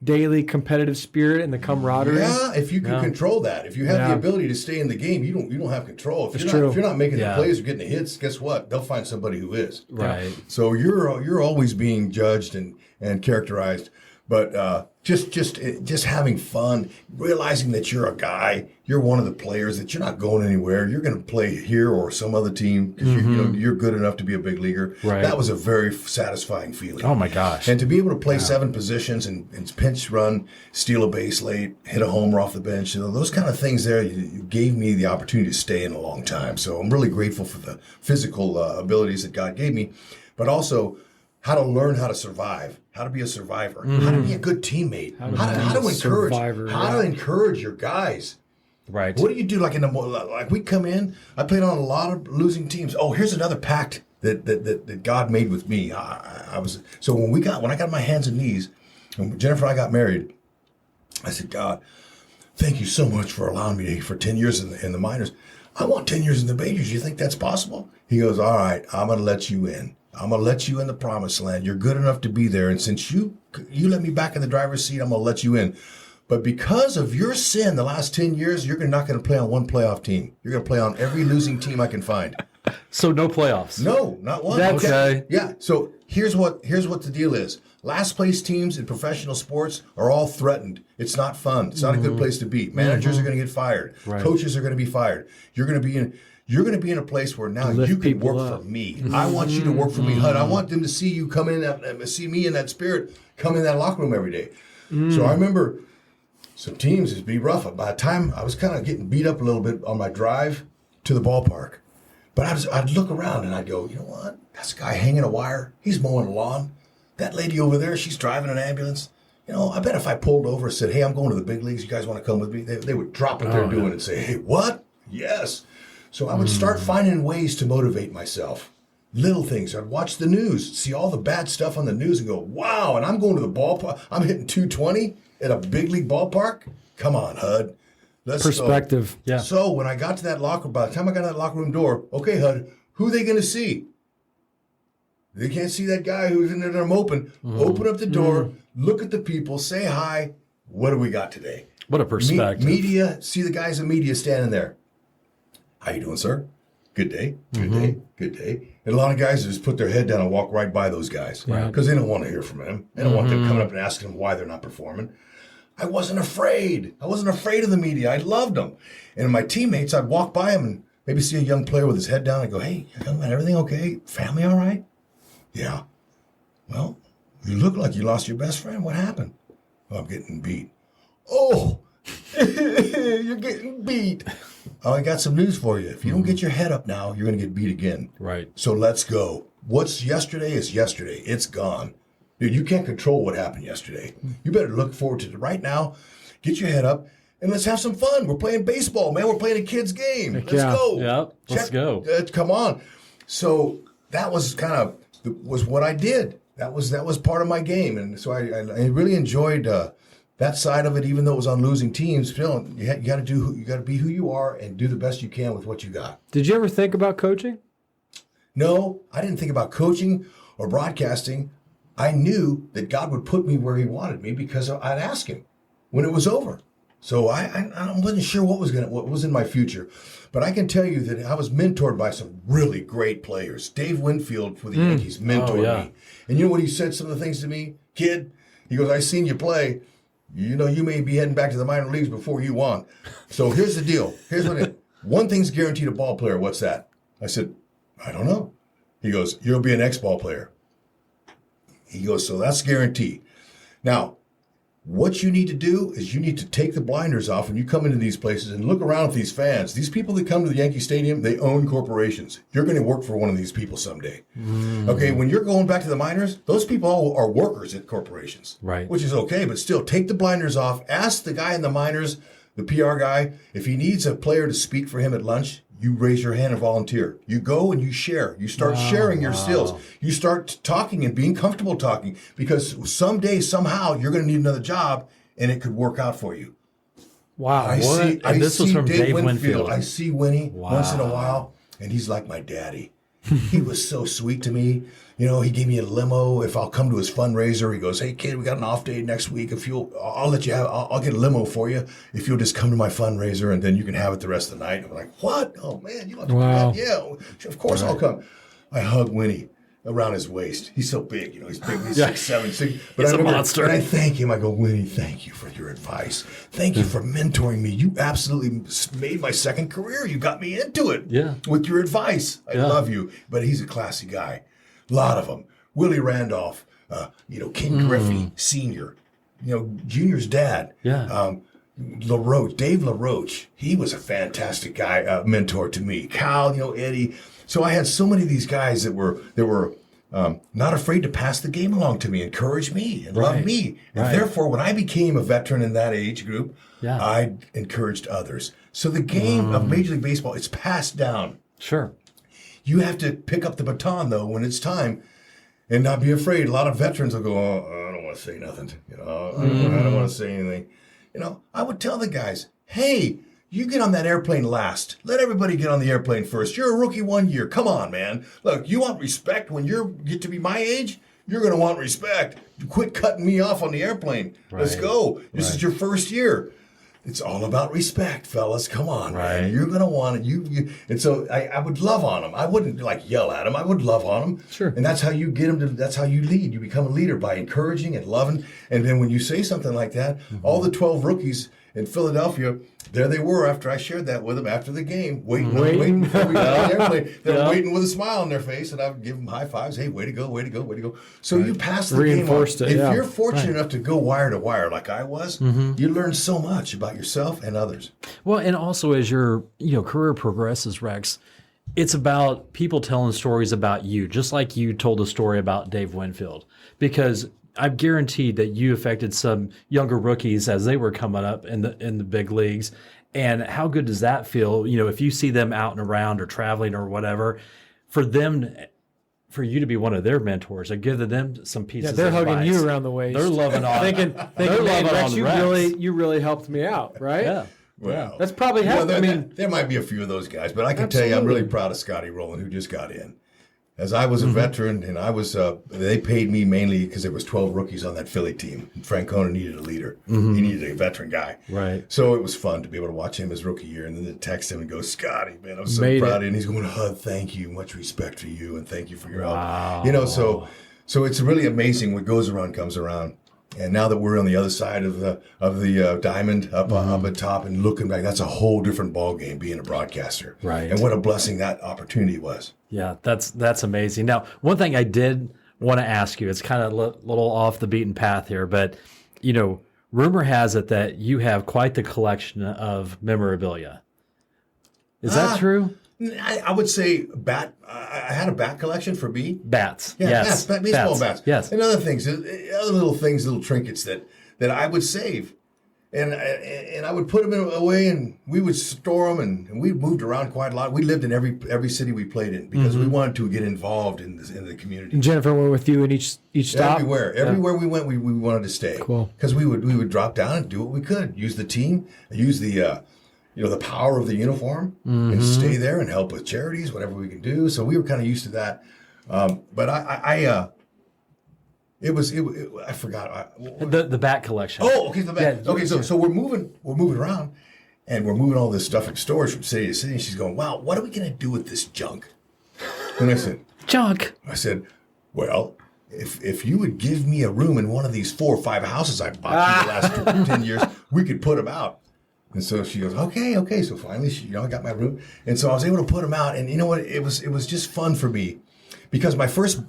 daily competitive spirit and the camaraderie? Yeah, if you can control that, if you have the ability to stay in the game, you don't have control. If It's you're not making the plays or getting the hits, guess what? They'll find somebody who is. Right. So you're always being judged and characterized. But just having fun, realizing that you're a guy, you're one of the players, that you're not going anywhere. You're going to play here or some other team because you're good enough to be a big leaguer. Right. That was a very satisfying feeling. Oh my gosh! And to be able to play 7 positions and pinch run, steal a base late, hit a homer off the bench, those kind of things there, you gave me the opportunity to stay in a long time. So I'm really grateful for the physical abilities that God gave me, but also how to learn how to survive, how to be a survivor, how to be a good teammate, how to encourage your guys. Right. What do you do? Like we come in, I played on a lot of losing teams. Oh, here's another pact that God made with me. So when I got my hands and knees, when Jennifer and I got married, I said, God, thank you so much for allowing me for 10 years in the minors. I want 10 years in the majors. You think that's possible? He goes, all right, I'm going to let you in. I'm going to let you in the promised land. You're good enough to be there. And since you let me back in the driver's seat, I'm going to let you in. But because of your sin the last 10 years, you're not going to play on one playoff team. You're going to play on every losing team I can find. So no playoffs? No, not one. That's okay. Yeah. So here's what the deal is. Last place teams in professional sports are all threatened. It's not fun. It's not a good place to be. Managers are going to get fired. Right. Coaches are going to be fired. You're going to be in a place where now you can work for me. I want you to work for me, Hud. I want them to see you come in, see me in that spirit, come in that locker room every day. So I remember some teams it'd be rough. By the time I was kind of getting beat up a little bit on my drive to the ballpark, but I'd look around and I'd go, you know what? That's a guy hanging a wire. He's mowing the lawn. That lady over there, she's driving an ambulance. I bet if I pulled over and said, hey, I'm going to the big leagues. You guys want to come with me? They would drop what they're doing and say, hey, what? Yes. So I would start finding ways to motivate myself. Little things. I'd watch the news, see all the bad stuff on the news and go, wow, and I'm going to the ballpark. I'm hitting 220 at a big league ballpark? Come on, Hud. Let's Perspective. go. Yeah. So when I got to that locker, by the time I got to that locker room door, okay, Hud, who are they going to see? They can't see that guy who's in there moping. Open up the door, look at the people, say hi. What do we got today? What a perspective. Media, see the guys in media standing there. How you doing, sir? Good day. Good day. Good day. And a lot of guys just put their head down and walk right by those guys because they don't want to hear from them. They don't want them coming up and asking them why they're not performing. I wasn't afraid. I wasn't afraid of the media. I loved them. And my teammates, I'd walk by them and maybe see a young player with his head down and go, hey, young man, everything okay? Family all right? Yeah. Well, you look like you lost your best friend. What happened? Well, I'm getting beat. Oh, you're getting beat. Oh, I got some news for you. If you don't get your head up now, you're going to get beat again. Right. So let's go. What's yesterday is yesterday. It's gone. Dude, you can't control what happened yesterday. You better look forward to it right now. Get your head up and let's have some fun. We're playing baseball, man. We're playing a kid's game. Let's go. Yeah, let's go. Come on. So that was was what I did. That was part of my game. And so I really enjoyed that side of it, even though it was on losing teams. Still, you got to be who you are and do the best you can with what you got. Did you ever think about coaching? No, I didn't think about coaching or broadcasting. I knew that God would put me where He wanted me because I'd ask Him when it was over. So I wasn't sure what was in my future, but I can tell you that I was mentored by some really great players. Dave Winfield for the Yankees mentored me, and you know what he said? Some of the things to me, kid. He goes, "I seen you play. You know, you may be heading back to the minor leagues before you want. So here's the deal. Here's what one thing's guaranteed a ball player. What's that?" I said, "I don't know." He goes, "You'll be an ex-ball player." He goes, "So that's guaranteed." Now, what you need to do is you need to take the blinders off when you come into these places and look around at these fans. These people that come to the Yankee Stadium, they own corporations. You're going to work for one of these people someday. Okay, when you're going back to the minors, those people all are workers at corporations. Right. Which is okay, but still, take the blinders off. Ask the guy in the minors, the PR guy, if he needs a player to speak for him at lunch, you raise your hand and volunteer. You go and you share. You start sharing your skills. You start talking and being comfortable talking because someday, somehow, you're going to need another job and it could work out for you. Wow. And this was from Dave Winfield. I see Winnie once in a while and he's like my daddy. He was so sweet to me. You know, he gave me a limo if I'll come to his fundraiser. He goes, "Hey kid, we got an off day next week. I'll let you have. I'll get a limo for you if you'll just come to my fundraiser, and then you can have it the rest of the night." I'm like, "What? Oh man, you want to do that? Yeah, of course I'll come." I hug Winnie around his waist. He's so big, you know. He's big. He's 6'7", but he's a monster. And I thank him. I go, "Winnie, thank you for your advice. Thank you for mentoring me. You absolutely made my second career. You got me into it with your advice. I love you." But he's a classy guy. A lot of them. Willie Randolph, King Griffey, Sr., Junior's dad. Yeah. LaRoche, Dave LaRoche, he was a fantastic guy, mentor to me. Cal, Eddie. So I had so many of these guys that were not afraid to pass the game along to me, encourage me, and love me. And therefore, when I became a veteran in that age group, I encouraged others. So the game of Major League Baseball, it's passed down. Sure. You have to pick up the baton, though, when it's time and not be afraid. A lot of veterans will go, "Oh, I don't want to say nothing. I don't want to say anything." I would tell the guys, "Hey, you get on that airplane last. Let everybody get on the airplane first. You're a rookie 1 year. Come on, man. Look, you want respect when you get to be my age? You're going to want respect. Quit cutting me off on the airplane. Let's go. This is your first year." It's all about respect, fellas. Come on, man. You're going to want it. You. And so I would love on them. I wouldn't yell at them. I would love on them. Sure. And that's how you get them to, that's how you lead. You become a leader by encouraging and loving. And then when you say something like that, all the 12 rookies in Philadelphia, there they were after I shared that with them after the game, waiting before we got on the airplane. They're waiting with a smile on their face, and I would give them high fives. "Hey, way to go, way to go, way to go." So you pass the game on. If you're fortunate enough to go wire to wire like I was, you learn so much about yourself and others. Well, and also as your career progresses, Rex, it's about people telling stories about you, just like you told a story about Dave Winfield, because I'm guaranteed that you affected some younger rookies as they were coming up in the big leagues. And how good does that feel? If you see them out and around or traveling or whatever, for you to be one of their mentors or give them some pieces of advice. They're hugging you around the waist. They're loving on. thinking, "Man, Rex, you really helped me out," right? Yeah. Well, that's probably happening. There might be a few of those guys, but I can tell you, I'm really proud of Scotty Rowland, who just got in. As I was a veteran, and I was, they paid me mainly because there was 12 rookies on that Philly team. Francona needed a leader. He needed a veteran guy. Right. So it was fun to be able to watch him his rookie year, and then to text him and go, "Scotty, man, I'm so proud of you." And he's going, "Hud, thank you, much respect for you, and thank you for your help." So it's really amazing what goes around comes around. And now that we're on the other side of the diamond up at top and looking back, that's a whole different ball game being a broadcaster. Right. And what a blessing that opportunity was. Yeah, that's amazing. Now, one thing I did want to ask you, it's kind of a little off the beaten path here, but rumor has it that you have quite the collection of memorabilia. Is that true? I would say I had a bat collection for B. Bats. Yeah, yes. baseball bats. Yes. And other things, other little trinkets that I would save. And I would put them away, and we would store them, and we moved around quite a lot. We lived in every city we played in because we wanted to get involved in the community. And Jennifer went with you in each stop? Everywhere we went, we wanted to stay. Cool. Because we would drop down and do what we could. Use the team, use the power of the uniform, and stay there and help with charities, whatever we could do. So we were kind of used to that. But I forgot the bat collection. Oh, okay, the bat. Okay, so we're moving around, and we're moving all this stuff from stores from city to city. And she's going, "Wow, what are we going to do with this junk?" And I said, "Junk." I said, "Well, if you would give me a room in one of these 4 or 5 houses I bought in the last 10 years, we could put them out." And so she goes, okay. So finally, I got my room, and so I was able to put them out. And you know what? It was just fun for me, because my first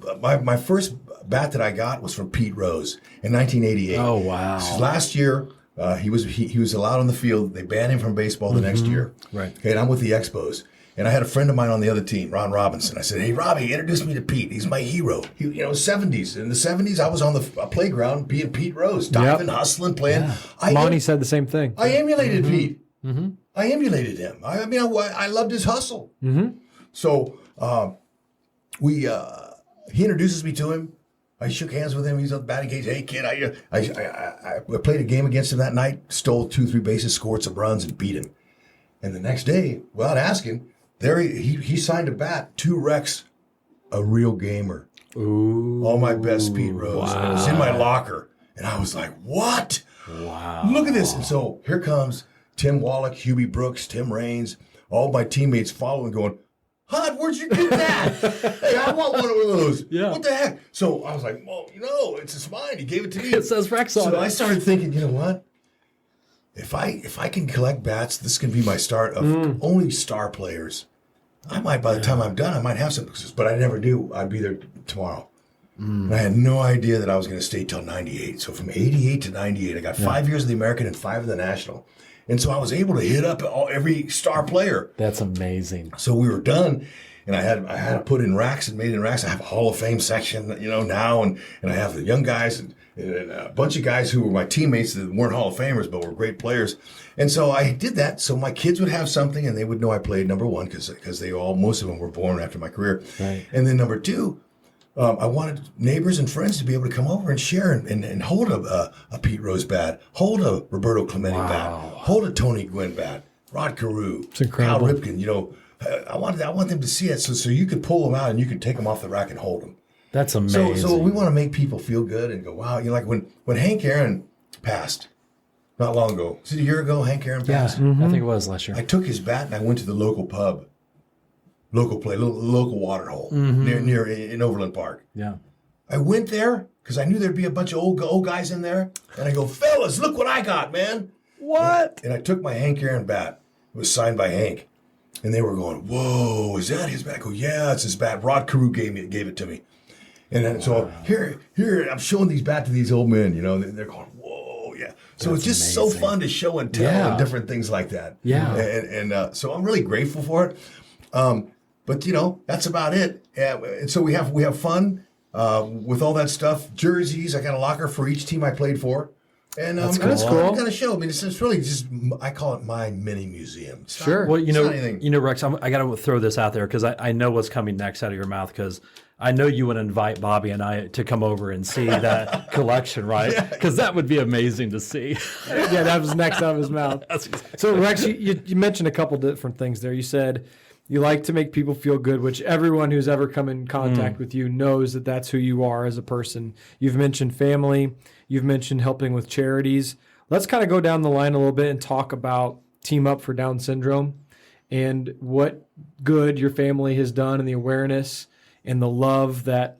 bat that I got was from Pete Rose in 1988. Oh wow! Last year, he was allowed on the field. They banned him from baseball the next year. Right. Okay, and I'm with the Expos. And I had a friend of mine on the other team, Ron Robinson. I said, "Hey, Robbie, introduce me to Pete. He's my hero." 70s. In the 70s, I was on the playground being Pete Rose, diving, hustling, playing. Yeah. Monty said the same thing. I emulated Pete. I emulated him. I loved his hustle. So he introduces me to him. I shook hands with him. He's on the batting cage. "Hey, kid, I played a game against him that night, stole 2-3 bases, scored some runs, and beat him." And the next day, without asking, there he signed a bat to Rex, a real gamer. Ooh. All my best Pete Rose. Wow. And it was in my locker. And I was like, what? Wow. Look at this. And so here comes Tim Wallach, Hubie Brooks, Tim Raines, all my teammates following going, Hud, where'd you get that? Hey, I want one of those. Yeah. What the heck? So I was like, well, it's mine. He gave it to me. It says Rex on it. So I started thinking, you know what? If I can collect bats, this can be my start of only star players. I might, by the time I'm done, I might have some, but I never do. I'd be there tomorrow. And I had no idea that I was going to stay till 98. So from 88 to 98, I got 5 years of the American and 5 of the National. And so I was able to hit up every star player. That's amazing. So we were done, and I had to put in racks and made in racks. I have a Hall of Fame section, now, and I have the young guys and a bunch of guys who were my teammates that weren't Hall of Famers but were great players. And so I did that so my kids would have something and they would know I played number one because most of them were born after my career. Right. And then number two, I wanted neighbors and friends to be able to come over and share and hold a Pete Rose bat, hold a Roberto Clemente bat, hold a Tony Gwynn bat, Rod Carew, It's incredible. Cal Ripken. I want them to see it so you could pull them out and you could take them off the rack and hold them. That's amazing. So we want to make people feel good and go, wow. Like when Hank Aaron passed not long ago. Was it a year ago Hank Aaron passed? I think it was last year. I took his bat and I went to the local pub, local water hole near in Overland Park. Yeah. I went there because I knew there'd be a bunch of old guys in there. And I go, fellas, look what I got, man. What? And I took my Hank Aaron bat. It was signed by Hank. And they were going, whoa, is that his bat? I go, yeah, it's his bat. Rod Carew gave it to me. And then, so here, I'm showing these back to these old men, they're going, whoa, yeah. So That's it's just amazing. so fun to show and tell and different things like that. Yeah. And so I'm really grateful for it. But that's about it. And so we have fun with all that stuff. Jerseys, I got a locker for each team I played for. And That's cool. that's cool. Kind of show. I mean, it's really just, I call it my mini museum. It's not- Sure. Well, it's not anything. Rex, I got to throw this out there because I know what's coming next out of your mouth because I know you would invite Bobby and I to come over and see that collection, right? Because that would be amazing to see. Yeah, that was next out of his mouth. That's exactly So, Rex, you mentioned a couple different things there. You said you like to make people feel good, which everyone who's ever come in contact with you knows that that's who you are as a person. You've mentioned family. You've mentioned helping with charities. Let's kind of go down the line a little bit and talk about Team Up for Down Syndrome and what good your family has done and the awareness and the love that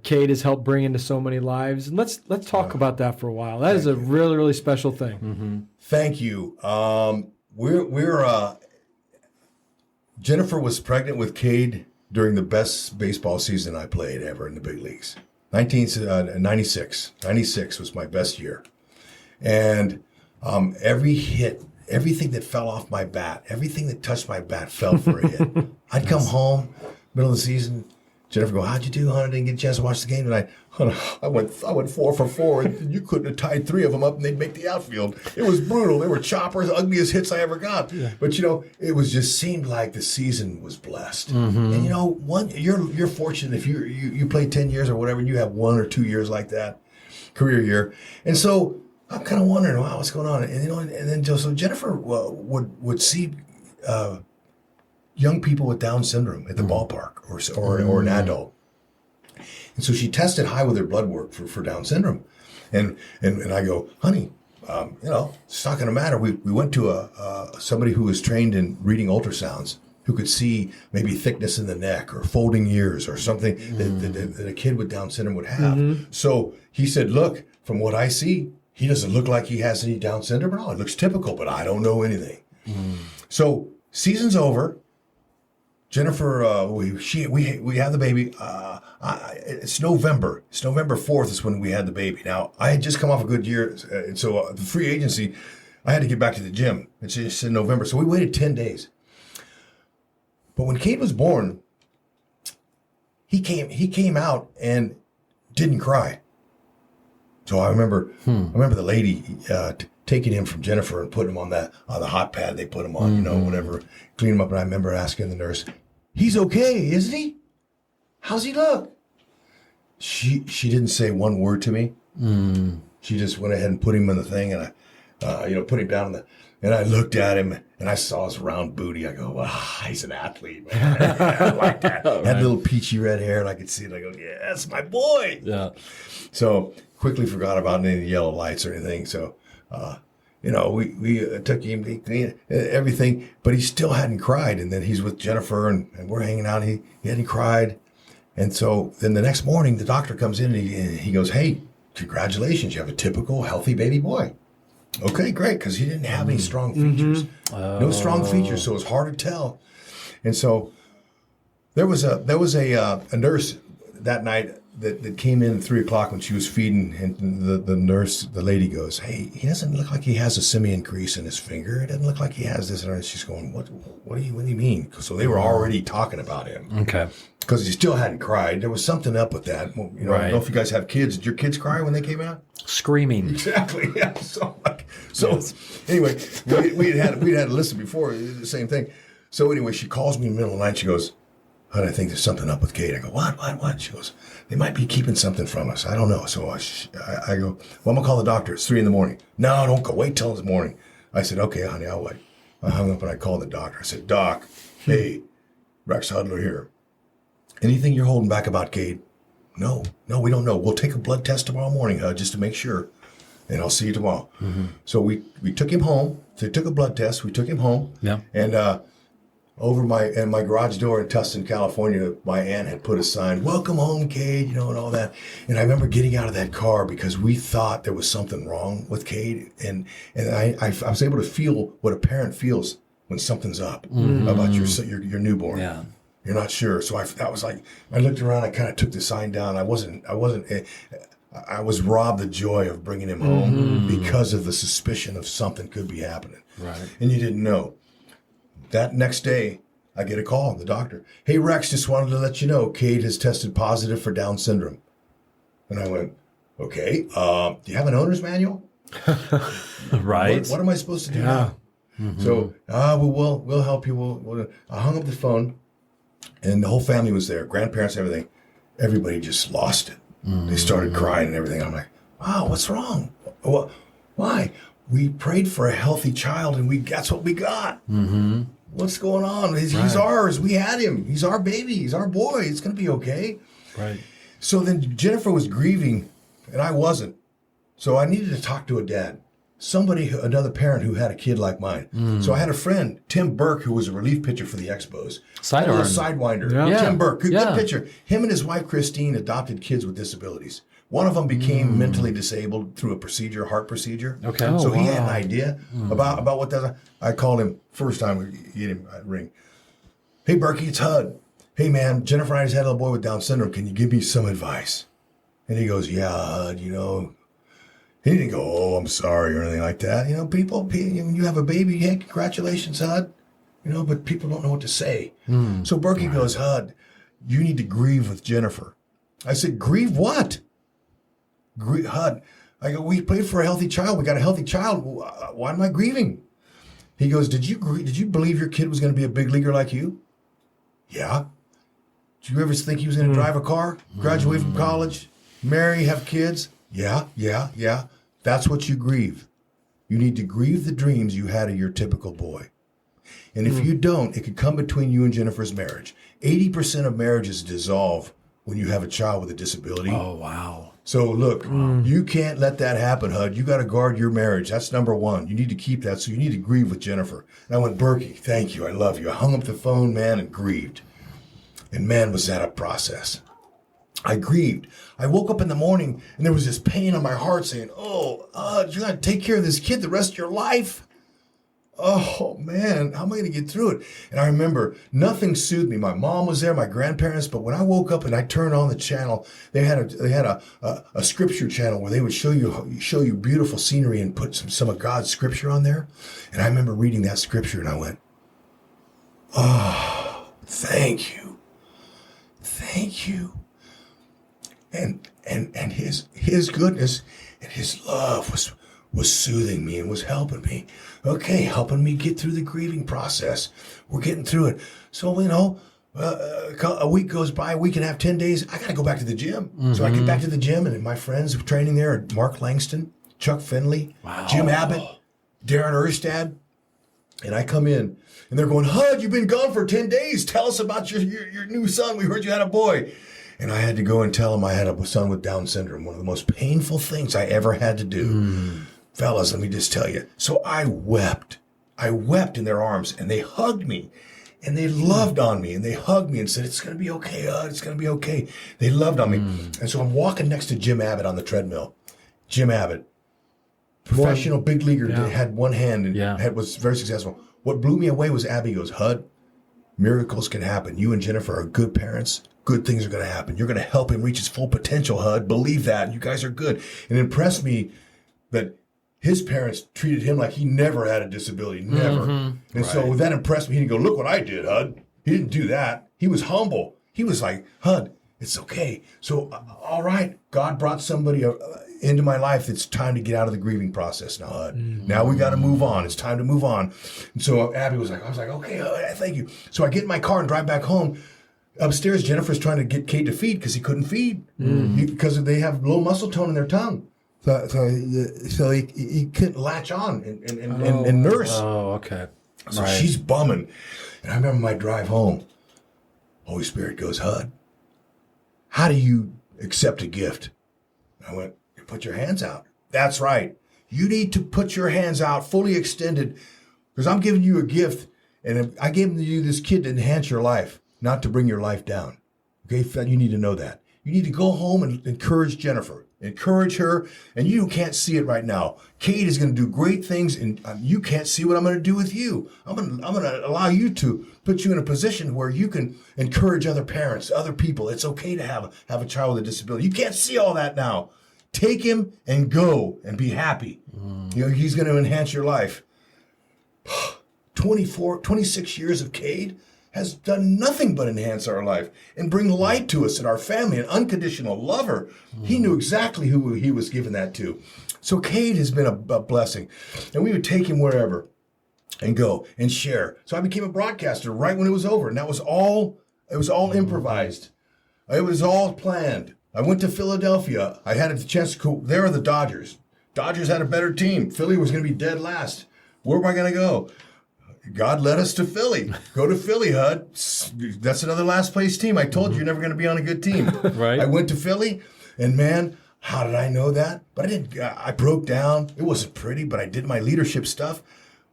Cade has helped bring into so many lives. And let's talk about that for a while. That is a really, really special thing. Mm-hmm. Thank you. Jennifer was pregnant with Cade during the best baseball season I played ever in the big leagues. 1996. 96 was my best year. And every hit, everything that fell off my bat, everything that touched my bat fell for a hit. I'd come home, middle of the season, Jennifer go, how'd you do, hon? I didn't get a chance to watch the game tonight. I went 4 for 4, and you couldn't have tied 3 of them up, and they'd make the outfield. It was brutal. They were choppers, ugliest hits I ever got. Yeah. But it was just seemed like the season was blessed. Mm-hmm. And you're fortunate if you play 10 years or whatever, and you have 1 or 2 years like that, career year. And so I'm kind of wondering, wow, what's going on? And then so Jennifer would see young people with Down syndrome at the ballpark or an adult. And so she tested high with her blood work for Down syndrome. And I go, honey, it's not going to matter. We went to somebody who was trained in reading ultrasounds who could see maybe thickness in the neck or folding ears or something that a kid with Down syndrome would have. Mm-hmm. So he said, look, from what I see, he doesn't look like he has any Down syndrome at all. It looks typical, but I don't know anything. Mm. So season's over. Jennifer, we have the baby. It's November. It's November 4th is when we had the baby. Now, I had just come off a good year, and so the free agency, I had to get back to the gym. It's in November, so we waited 10 days. But when Cade was born, he came out and didn't cry. So I remember the lady taking him from Jennifer and putting him on the hot pad they put him on, whatever, clean him up. And I remember asking the nurse, he's okay, isn't he? How's he look? She didn't say one word to me. She just went ahead and put him in the thing, and I put him down And I looked at him, and I saw his round booty. I go, wow, he's an athlete, man. I like that. Had little peachy red hair, and I could see it. I go, yeah, that's my boy. Yeah. So quickly forgot about any yellow lights or anything. So, we took him, he cleaned everything, but he still hadn't cried. And then he's with Jennifer, and we're hanging out. He hadn't cried. And so then the next morning, the doctor comes in, and he goes, hey, congratulations, you have a typical healthy baby boy. Okay, great, because he didn't have any strong features. No strong features, so it's hard to tell. And so there was a nurse that night that came in at 3:00 when she was feeding, and the nurse, the lady goes, hey, he doesn't look like he has a simian crease in his finger. It doesn't look like he has this. And she's going, what do you mean? So they were already talking about him. Okay. Because he still hadn't cried. There was something up with that. Well, I don't know if you guys have kids. Did your kids cry when they came out? Screaming. Exactly. Yeah. Anyway, we had Alyssa before, the same thing. So anyway, she calls me in the middle of the night. She goes, Hud, I think there's something up with Cade. I go, what? She goes, they might be keeping something from us. I don't know. So I go, well, I'm going to call the doctor. It's 3 a.m. No, don't go. Wait till this morning. I said, okay, honey, I'll wait. I hung up and I called the doctor. I said, Doc, hey, Rex Hudler here. Anything you're holding back about Cade? No, we don't know. We'll take a blood test tomorrow morning, just to make sure, and I'll see you tomorrow. Mm-hmm. So we took him home. They took a blood test. We took him home. Yeah. And over my garage door in Tustin, California, my aunt had put a sign, "Welcome home, Cade," and all that. And I remember getting out of that car because we thought there was something wrong with Cade, and I was able to feel what a parent feels when something's up about your newborn. Yeah. You're not sure. So I was like, I looked around, I kind of took the sign down. I was robbed the joy of bringing him home because of the suspicion of something could be happening. Right. And you didn't know. That next day, I get a call from the doctor. Hey, Rex, just wanted to let you know, Cade has tested positive for Down syndrome. And I went, okay, do you have an owner's manual? Right. What am I supposed to do now? Mm-hmm. So, we'll help you. I hung up the phone. And the whole family was there, grandparents, everything. Everybody just lost it. They started crying and everything. I'm like, wow, what's wrong? Why? We prayed for a healthy child, and that's what we got. Mm-hmm. What's going on? He's ours. We had him. He's our baby. He's our boy. It's going to be okay. Right. So then Jennifer was grieving, and I wasn't. So I needed to talk to a dad. Another parent who had a kid like mine. So I had a friend, Tim Burke, who was a relief pitcher for the Expos. Sidewinder. Yeah. Tim Burke, good pitcher. Him and his wife, Christine, adopted kids with disabilities. One of them became mentally disabled through a heart procedure. Okay. So he had an idea about what that. I called him first time we get him a ring. Hey, Berkey, it's Hud. Hey, man, Jennifer and I just had a little boy with Down syndrome. Can you give me some advice? And he goes, yeah, Hud, He didn't go, oh, I'm sorry, or anything like that. People, when you have a baby, hey, congratulations, Hud. But people don't know what to say. So Berkey goes, Hud, you need to grieve with Jennifer. I said, grieve what? Hud. I go, we prayed for a healthy child. We got a healthy child. Why am I grieving? He goes, did you believe your kid was going to be a big leaguer like you? Yeah. Did you ever think he was going to drive a car, graduate from college, marry, have kids? Yeah. That's what you grieve. You need to grieve the dreams you had of your typical boy. And if you don't, it could come between you and Jennifer's marriage. 80% of marriages dissolve when you have a child with a disability. Oh, wow. So look, you can't let that happen, Hud. You got to guard your marriage. That's number one. You need to keep that. So you need to grieve with Jennifer. And I went, Berkey, thank you. I love you. I hung up the phone, man, and grieved. And man, was that a process. I grieved. I woke up in the morning and there was this pain on my heart saying, you got to take care of this kid the rest of your life. Oh man, how am I going to get through it? And I remember nothing soothed me. My mom was there, my grandparents, but when I woke up and I turned on the channel, they had a scripture channel where they would show you beautiful scenery and put some of God's scripture on there. And I remember reading that scripture and I went, oh, thank you. Thank you. And his goodness and his love was soothing me and was helping me. Okay, helping me get through the grieving process. We're getting through it. So, a week goes by, a week and a half, 10 days, I got to go back to the gym. Mm-hmm. So I get back to the gym and my friends training there are Mark Langston, Chuck Finley, Jim Abbott, Darren Erstad, And I come in, and they're going, Hud, you've been gone for 10 days. Tell us about your new son. We heard you had a boy. And I had to go and tell him I had a son with Down syndrome, one of the most painful things I ever had to do. Fellas, let me just tell you. So I wept. I wept in their arms, and they hugged me. And they loved on me, and they hugged me and said, it's going to be okay, Hud. It's going to be okay. They loved on me. And so I'm walking next to Jim Abbott on the treadmill. Jim Abbott, professional big leaguer, had one hand and was very successful. What blew me away was Abby goes, Hud, miracles can happen. You and Jennifer are good parents. Good things are going to happen. You're going to help him reach his full potential, Hud. Believe that. You guys are good. And it impressed me that his parents treated him like he never had a disability. Never. And so that impressed me. He didn't go, look what I did, Hud. He didn't do that. He was humble. He was like, Hud, it's okay. So, all right, God brought somebody into my life. It's time to get out of the grieving process now, Hud. Now we got to move on. It's time to move on. And so Abby was like, I was like, okay, Hud, thank you. So I get in my car and drive back home. Upstairs, Jennifer's trying to get Cade to feed because he couldn't feed because they have low muscle tone in their tongue. So he couldn't latch on and nurse. Oh, okay. So she's bumming. And I remember my drive home. Holy Spirit goes, Hud, how do you accept a gift? I went, you put your hands out. That's right. You need to put your hands out fully extended because I'm giving you a gift. And I gave you this kid to enhance your life, not to bring your life down. Okay, you need to know that. You need to go home and encourage Jennifer. Encourage her, and you can't see it right now. Cade is going to do great things, and you can't see what I'm going to do with you. I'm going to allow you to put you in a position where you can encourage other parents, other people. It's okay to have a child with a disability. You can't see all that now. Take him and go and be happy. He's going to enhance your life. 26 years of Cade has done nothing but enhance our life and bring light to us and our family, an unconditional lover. He knew exactly who he was giving that to. So Cade has been a blessing. And we would take him wherever and go and share. So I became a broadcaster right when it was over. And it was all improvised. It was all planned. I went to Philadelphia. I had a chance to go. There are the Dodgers. Dodgers had a better team. Philly was going to be dead last. Where am I going to go? God led us to Philly. Go to Philly, Hud. That's another last place team. I told you you're never going to be on a good team. Right. I went to Philly, and man, how did I know that? But I didn't. I broke down. It wasn't pretty, but I did my leadership stuff.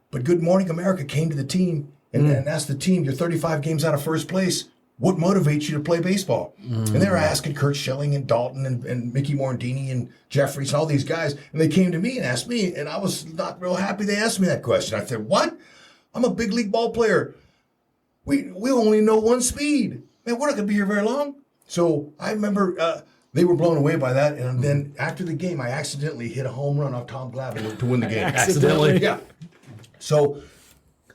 But Good Morning America came to the team and asked the team, you're 35 games out of first place. What motivates you to play baseball? And they were asking Kurt Schilling and Dalton and Mickey Morandini and Jeffries and all these guys. And they came to me and asked me, and I was not real happy they asked me that question. I said, what? I'm a big league ball player. We only know one speed. Man, we're not going to be here very long. So I remember they were blown away by that. And then after the game, I accidentally hit a home run off Tom Glavine to win the game. Accidentally? Yeah. So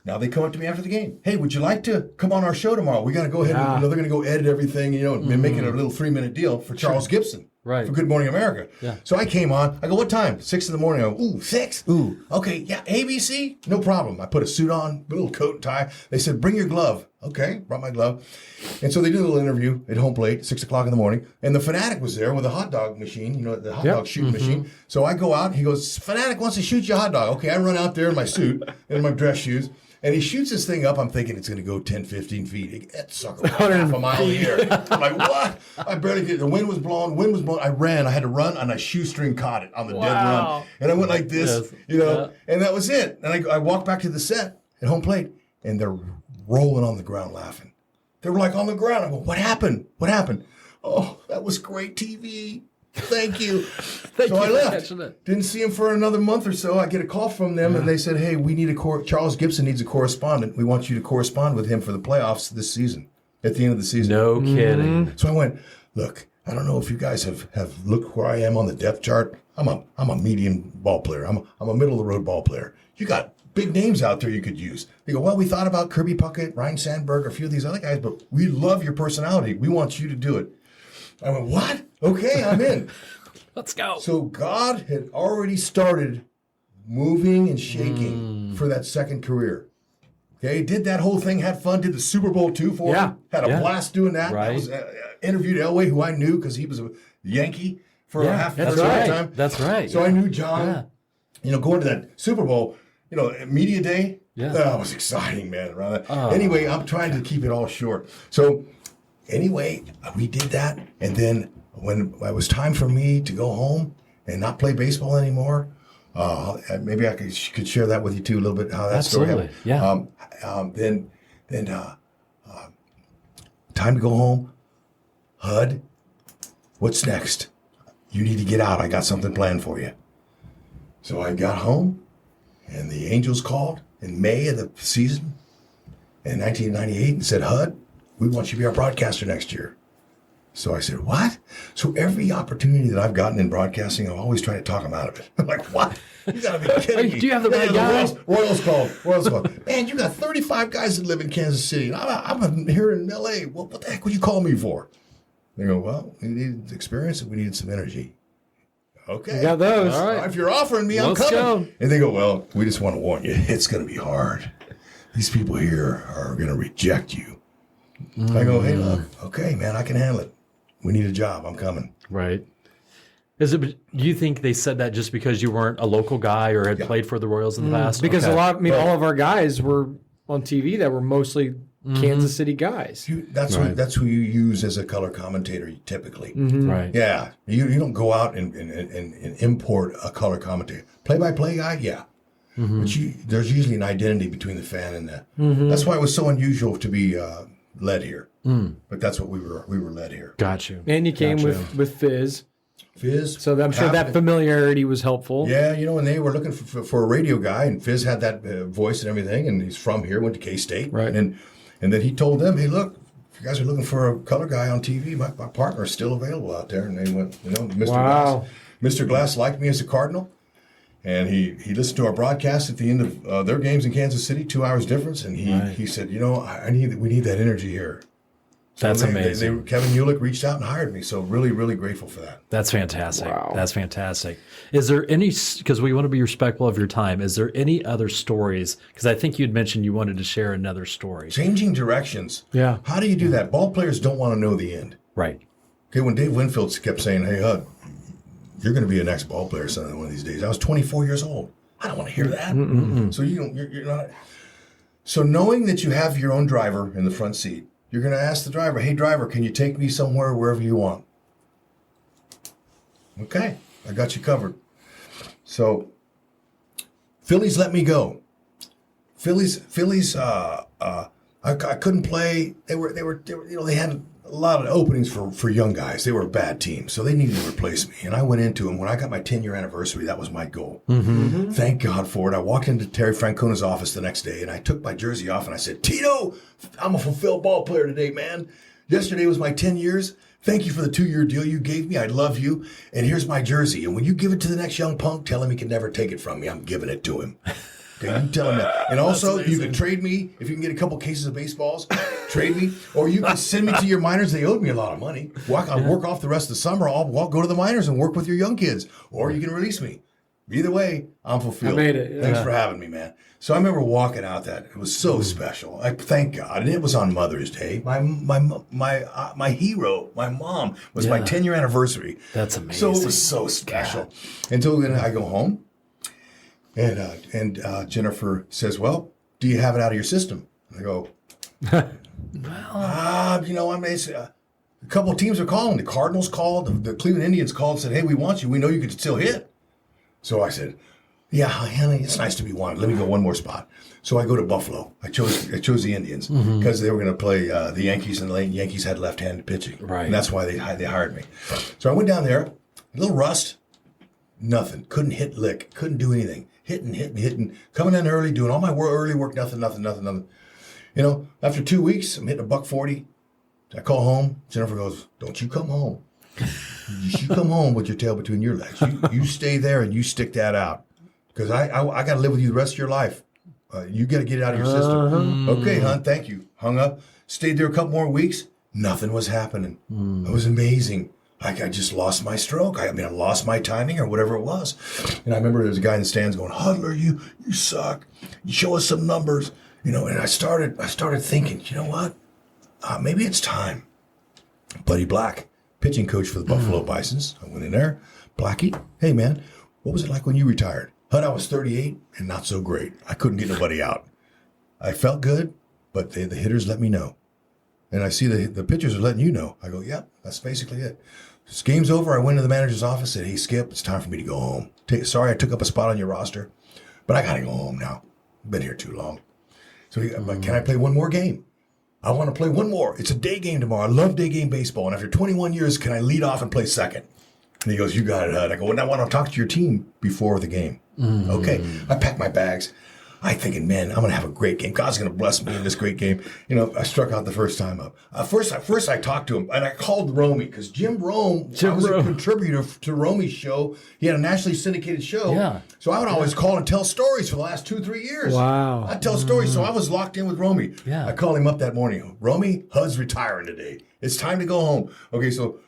now they come up to me after the game. Hey, would you like to come on our show tomorrow? We got to go ahead and they're going to go edit everything, and make it a little 3-minute deal for Charles Gibson. Right. For Good Morning America. Yeah. So I came on. I go, what time? 6 in the morning. I go, ooh, 6? Ooh. Okay, yeah, ABC? No problem. I put a suit on, a little coat and tie. They said, bring your glove. Okay, brought my glove. And so they did a little interview at home plate, 6 o'clock in the morning. And the Fanatic was there with a hot dog machine, the hot dog shooting machine. So I go out. He goes, Fanatic wants to shoot you a hot dog. Okay, I run out there in my suit and my dress shoes. And he shoots this thing up. I'm thinking it's going to go 10, 15 feet. That sucker went half a mile in the air. I'm like, what? I barely get it. The wind was blowing. I ran. I had to run, and I shoestring caught it on the dead run. And I went like this, and that was it. And I walked back to the set at home plate, and they're rolling on the ground laughing. They were like on the ground. I go, what happened? What happened? Oh, that was great TV. Thank you. So I left. Didn't see him for another month or so. I get a call from them, and they said, hey, we need Charles Gibson needs a correspondent. We want you to correspond with him for the playoffs this season, at the end of the season. No kidding. So I went, look, I don't know if you guys have looked where I am on the depth chart. I'm a medium ball player. I'm a middle-of-the-road ball player. You got big names out there you could use. They go, well, we thought about Kirby Puckett, Ryan Sandberg, a few of these other guys, but we love your personality. We want you to do it. I went, what? Okay, I'm in. Let's go. So God had already started moving and shaking for that second career. Okay, did that whole thing, had fun, did the Super Bowl II for him. Had a blast doing that. Right. I was interviewed Elway, who I knew because he was a Yankee for half the time. That's right. So I knew John. Going to that Super Bowl, media day. Yeah. That was exciting, man. Anyway, I'm trying to keep it all short. So anyway, we did that. And then when it was time for me to go home and not play baseball anymore, maybe I could share that with you too a little bit, how that story happened. Yeah. Then time to go home. Hud, what's next? You need to get out. I got something planned for you. So I got home, and the Angels called in May of the season in 1998 and said, Hud, we want you to be our broadcaster next year. So I said, what? So every opportunity that I've gotten in broadcasting, I've always tried to talk them out of it. I'm like, what? You got to be kidding me. Do you have the right guy? Royals called. Man, you got 35 guys that live in Kansas City, and I'm here in L.A. Well, what the heck would you call me for? They go, well, we needed experience and we needed some energy. Okay. You got those. All right. If you're offering me, I'm coming. Go. And they go, well, we just want to warn you. It's going to be hard. These people here are going to reject you. I go, hey, look, okay, man, I can handle it. We need a job. I'm coming. Right. Do you think they said that just because you weren't a local guy or had played for the Royals in the past? Because all of our guys were on TV that were mostly Kansas City guys. That's who you use as a color commentator typically. Right. Yeah. You don't go out and import a color commentator. Play-by-play guy, yeah. But there's usually an identity between the fan and the. That's why it was so unusual to be led here. But that's what we were led here. Got you. And you came with Fizz. Fizz. So I'm sure that familiarity was helpful. Yeah, and they were looking for a radio guy, and Fizz had that voice and everything, and he's from here, went to K-State. Right. And then he told them, hey, look, if you guys are looking for a color guy on TV, my partner is still available out there. And they went, Mr. Wow. Glass. Mr. Glass liked me as a Cardinal. And he listened to our broadcast at the end of their games in Kansas City, 2 hours difference. And he said, we need that energy here. So That's amazing. Kevin Ulick reached out and hired me. So really, really grateful for that. That's fantastic. Wow. That's fantastic. Is there any, because we want to be respectful of your time, is there any other stories? Because I think you'd mentioned you wanted to share another story. Changing directions. Yeah. How do you do that? Ball players don't want to know the end. Right. Okay, when Dave Winfield kept saying, hey, Hud, you're going to be an ex-ball player one of these days. I was 24 years old. I don't want to hear that. So you're not. So knowing that you have your own driver in the front seat, you're going to ask the driver, hey, driver, can you take me somewhere, wherever you want? Okay, I got you covered. So Phillies let me go. Phillies. I couldn't play. They had a lot of openings for young guys. They were a bad team, so they needed to replace me. And I went into them. When I got my 10-year anniversary, that was my goal. Thank God for it. I walked into Terry Francona's office the next day, and I took my jersey off, and I said, Tito, I'm a fulfilled ball player today, man. Yesterday was my 10 years. Thank you for the 2-year deal you gave me. I love you. And here's my jersey. And when you give it to the next young punk, tell him he can never take it from me. I'm giving it to him. Okay, you tell him that. And also, you can trade me. If you can get a couple cases of baseballs, trade me. Or you can send me to your minors. They owed me a lot of money. I'll work off the rest of the summer. I'll go to the minors and work with your young kids. Or you can release me. Either way, I'm fulfilled. I made it. Yeah. Thanks for having me, man. So I remember walking out that. It was so special. Thank God. And it was on Mother's Day. My hero, my mom, was my 10-year anniversary. That's amazing. So it was so special. God. And so then I go home. And Jennifer says, well, do you have it out of your system? And I go, a couple of teams are calling. The Cardinals called. The Cleveland Indians called and said, hey, we want you. We know you can still hit. So I said, yeah, honey, it's nice to be wanted. Let me go one more spot. So I go to Buffalo. I chose the Indians because they were going to play the Yankees, and the Yankees had left-handed pitching. Right. And that's why they hired me. So I went down there, a little rust, nothing. Couldn't hit lick. Couldn't do anything. Hitting. Coming in early, doing all my early work, nothing. After 2 weeks, I'm hitting $140. I call home. Jennifer goes, don't you come home. You come home with your tail between your legs. You stay there and you stick that out. Because I got to live with you the rest of your life. You got to get it out of your system. Okay, hon, thank you. Hung up. Stayed there a couple more weeks. Nothing was happening. It was amazing. I just lost my stroke. I lost my timing or whatever it was. And I remember there was a guy in the stands going, Hudler, you suck. You show us some numbers. And I started thinking, you know what? Maybe it's time. Buddy Black, pitching coach for the Buffalo Bisons. I went in there. Blackie, hey, man, what was it like when you retired? Hud, I was 38 and not so great. I couldn't get nobody out. I felt good, but the hitters let me know. And I see the pitchers are letting you know. I go, yep, that's basically it. This game's over. I went to the manager's office and said, hey, Skip, it's time for me to go home. Sorry I took up a spot on your roster, but I got to go home now. I've been here too long. So I'm like, can I play one more game? I want to play one more. It's a day game tomorrow. I love day game baseball. And after 21 years, can I lead off and play second? And he goes, you got it, Hud. I go, well, now I want to talk to your team before the game. Okay. I packed my bags. I thinking, man, I'm going to have a great game. God's going to bless me in this great game. You know, I struck out the first time up. First I talked to him, and I called Romy, because Jim Rome was a contributor to Romy's show. He had a nationally syndicated show. Yeah. So I would always call and tell stories for the last 2-3 years. Wow. I'd tell stories, so I was locked in with Romy. Yeah. I called him up that morning. Romy, Hud's retiring today. It's time to go home. Okay, so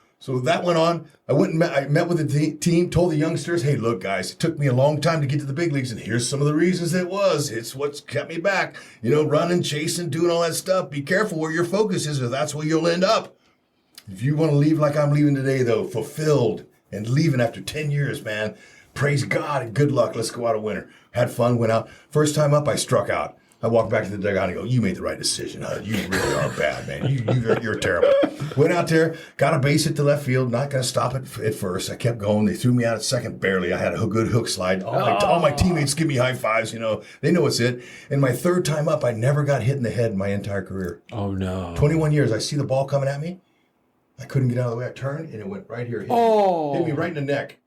that went on. I met with the team, told the youngsters, hey, look, guys, it took me a long time to get to the big leagues, and here's some of the reasons it was. It's what's kept me back. You know, running, chasing, doing all that stuff. Be careful where your focus is, or that's where you'll end up. If you want to leave like I'm leaving today, though, fulfilled and leaving after 10 years, man, praise God and good luck. Let's go out a winner. Had fun, went out. First time up, I struck out. I walked back to the dugout and go, you made the right decision, Hud. You really are bad, man. You're terrible. Went out there, got a base hit to left field, not going to stop it at first. I kept going. They threw me out at second barely. I had a good hook slide. All my teammates give me high fives, you know. They know it's it. And my third time up, I never got hit in the head in my entire career. Oh, no. 21 years. I see the ball coming at me. I couldn't get out of the way. I turned, and it went right here. Hit me right in the neck.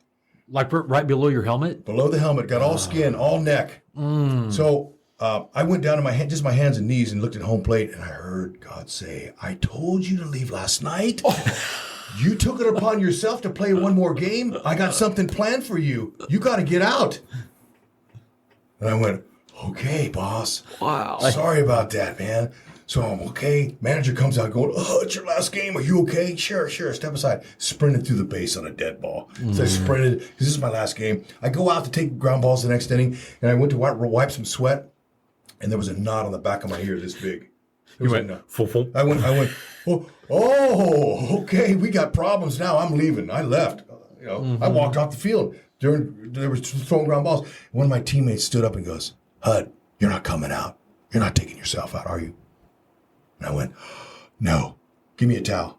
Like right below your helmet? Below the helmet. Got all skin, all neck. So I went down to my hands and knees and looked at home plate, and I heard God say, I told you to leave last night. You took it upon yourself to play one more game. I got something planned for you. You got to get out. And I went, okay, boss. Wow. Sorry about that, man. So I'm okay. Manager comes out going, oh, it's your last game. Are you okay? Sure. Step aside. Sprinted through the base on a dead ball. So I sprinted, because this is my last game. I go out to take ground balls the next inning, and I went to wipe some sweat, and there was a knot on the back of my ear this big. You went, I went, oh, okay, we got problems now. I'm leaving. I left. I walked off the field. There was throwing ground balls. One of my teammates stood up and goes, Hud, you're not coming out. You're not taking yourself out, are you? And I went, no, give me a towel.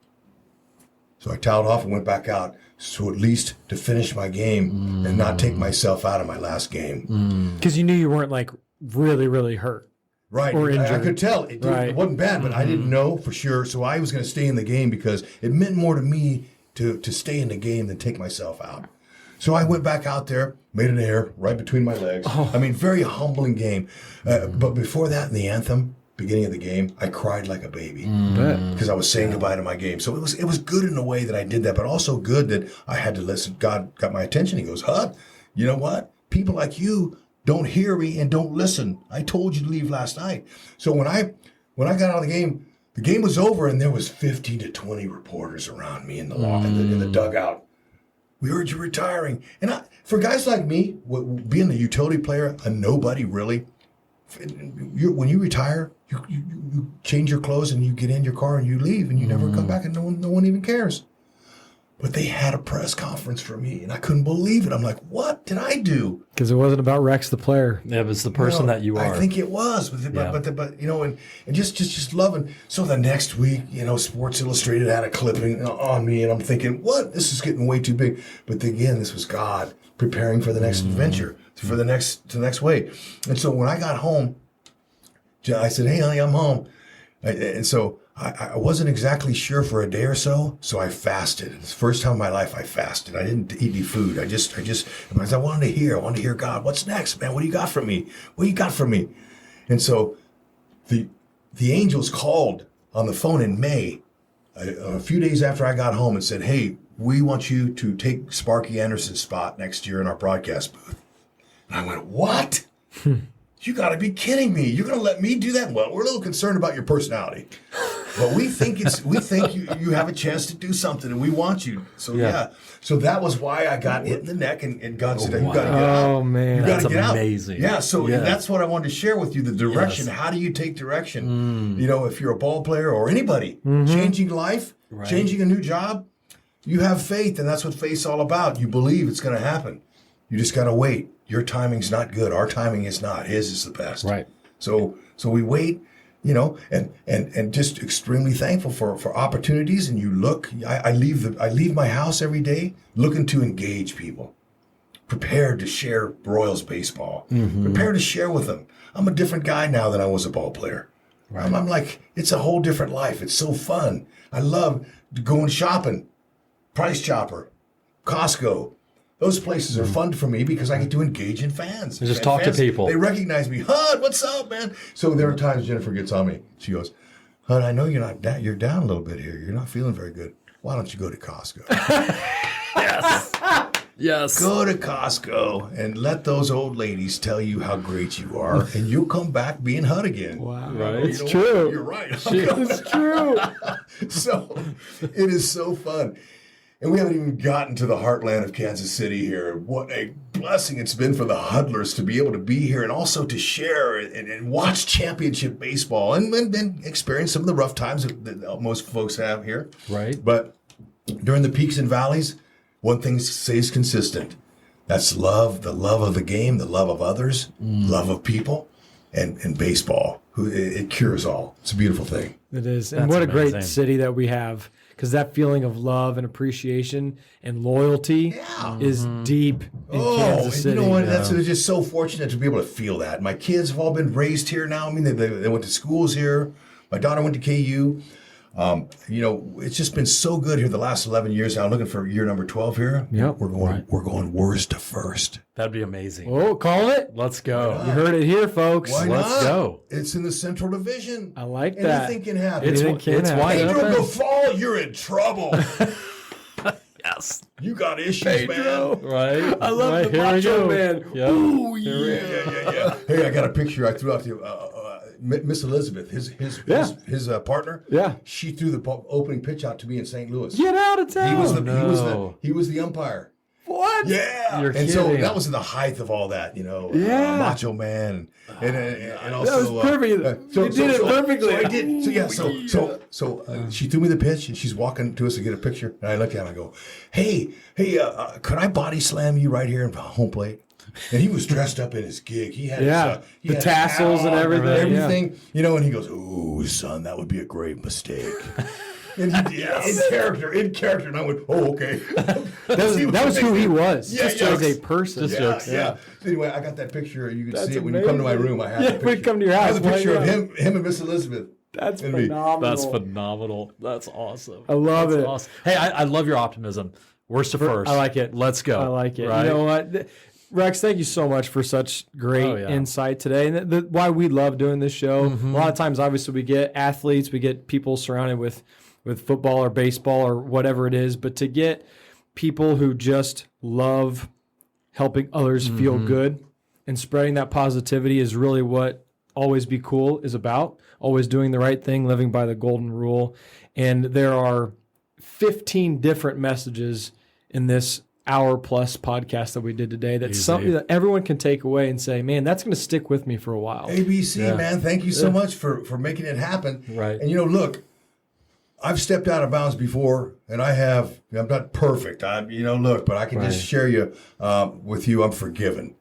So I toweled off and went back out, so at least to finish my game and not take myself out of my last game. Because you knew you weren't like really, really hurt. Right. Or injured. I could tell. It wasn't bad, but I didn't know for sure. So I was going to stay in the game because it meant more to me to stay in the game than take myself out. So I went back out there, made an error right between my legs. I mean, very humbling game. But before that, in the anthem, beginning of the game, I cried like a baby because I was saying goodbye to my game. So it was good in a way that I did that, but also good that I had to listen. God got my attention. He goes, Hud, you know what? People like you don't hear me and don't listen. I told you to leave last night. So when I got out of the game was over, and there was 15 to 20 reporters around me in the in the dugout. We heard you retiring. And for guys like me, being a utility player, a nobody really, when you retire, you change your clothes and you get in your car and you leave and you never come back, and no one even cares. But they had a press conference for me, and I couldn't believe it. I'm like, what did I do? Because it wasn't about Rex the player. It was the person that you are. I think it was, but you know, and just loving. So the next week, you know, Sports Illustrated had a clipping on me, and I'm thinking, what? This is getting way too big. But again, this was God preparing for the next adventure, for the next way. And so when I got home, I said, hey, honey, I'm home. And so I wasn't exactly sure for a day or so I fasted. It's the first time in my life I fasted. I didn't eat any food. I just because I wanted to hear God. What's next, man? What do you got for me? What do you got for me? And so the angels called on the phone in May, a few days after I got home, and said, hey, we want you to take Sparky Anderson's spot next year in our broadcast booth. And I went, what? You got to be kidding me. You're going to let me do that? Well, we're a little concerned about your personality. But we think you have a chance to do something, and we want you. So yeah. So that was why I got hit in the neck, and God said, you got to get out. Oh man, you got to get amazing. out. Yeah. So that's what I wanted to share with you: the direction. Yes. How do you take direction? You know, if you're a ball player or anybody changing life, changing a new job, you have faith, and that's what faith's all about. You believe it's going to happen. You just got to wait. Your timing's not good. Our timing is not. His is the best. Right. So we wait, and just extremely thankful for opportunities. And you look, I leave my house every day looking to engage people, prepared to share Royals baseball, prepared to share with them. I'm a different guy now than I was a ball player. Right. I'm like, it's a whole different life. It's so fun. I love going shopping, Price Chopper, Costco. Those places are fun for me because I get to engage in fans. Just talk to people. They recognize me. Hud, what's up, man? So there are times Jennifer gets on me. She goes, Hud, I know you're down a little bit here. You're not feeling very good. Why don't you go to Costco? Yes. Go to Costco and let those old ladies tell you how great you are, and you'll come back being Hud again. Wow. Right. It's true. You're right. It's true. So it is so fun. And we haven't even gotten to the heartland of Kansas City here. What a blessing it's been for the Hudlers to be able to be here and also to share and watch championship baseball and experience some of the rough times that most folks have here. Right. But during the peaks and valleys, one thing stays consistent. That's love, the love of the game, the love of others, love of people, and baseball. It cures all. It's a beautiful thing. It is. And That's what a amazing. great city that we have, because that feeling of love and appreciation and loyalty is deep in Kansas and City. you know what? That's just so fortunate to be able to feel that. My kids have all been raised here now. I mean, they went to schools here. My daughter went to KU. It's just been so good here the last 11 years now. I'm looking for year number 12 here. Yep. We're going worst to first. That'd be amazing. Oh, call it? Let's go. You heard it here, folks. Why Let's not? go. It's in the Central Division. I like that. Anything can happen. It's Anything can wide happen. Pedro open. Gafal, you're in trouble. Yes. You got issues, man. Right. I love right. the Here we Macho go. Man. Yep. Ooh, yeah. Hey, I got a picture I threw out to Miss Elizabeth, his partner. Yeah. She threw the opening pitch out to me in St. Louis. Get out of town. He was the umpire. What? Yeah. You're and so kidding. that was the height of all that, Yeah. Macho Man, and also That was perfect. You did it perfectly. So I did. So she threw me the pitch, and she's walking to us to get a picture, and I look at him, I go, "Hey, could I body slam you right here in home plate?" And he was dressed up in his gig. He had the tassels and everything. And he goes, "Ooh, son, that would be a grave mistake." And he did in character, and I went, "Oh, okay." That was who he was, just as a person. Yeah. So anyway, I got that picture. You can That's see it when you come to my room. I have the picture. when you come to your house. I have a picture of why not? him and Miss Elizabeth. That's and me. phenomenal. That's phenomenal. That's awesome. I love That's it. Awesome. Hey, I love your optimism. Worst to first. I like it. Let's go. I like it. Right? You know what? Rex, thank you so much for such great yeah. insight today. And why we love doing this show. A lot of times, obviously, we get athletes, we get people surrounded with football or baseball or whatever it is. But to get people who just love helping others feel good and spreading that positivity is really what Always Be Cool is about. Always doing the right thing, living by the golden rule. And there are 15 different messages in this hour-plus podcast that we did today. That's something that everyone can take away and say, man, that's going to stick with me for a while. ABC, man, thank you so much for making it happen. Right. And, look, I've stepped out of bounds before, and I'm not perfect. But I can just share with you, I'm forgiven.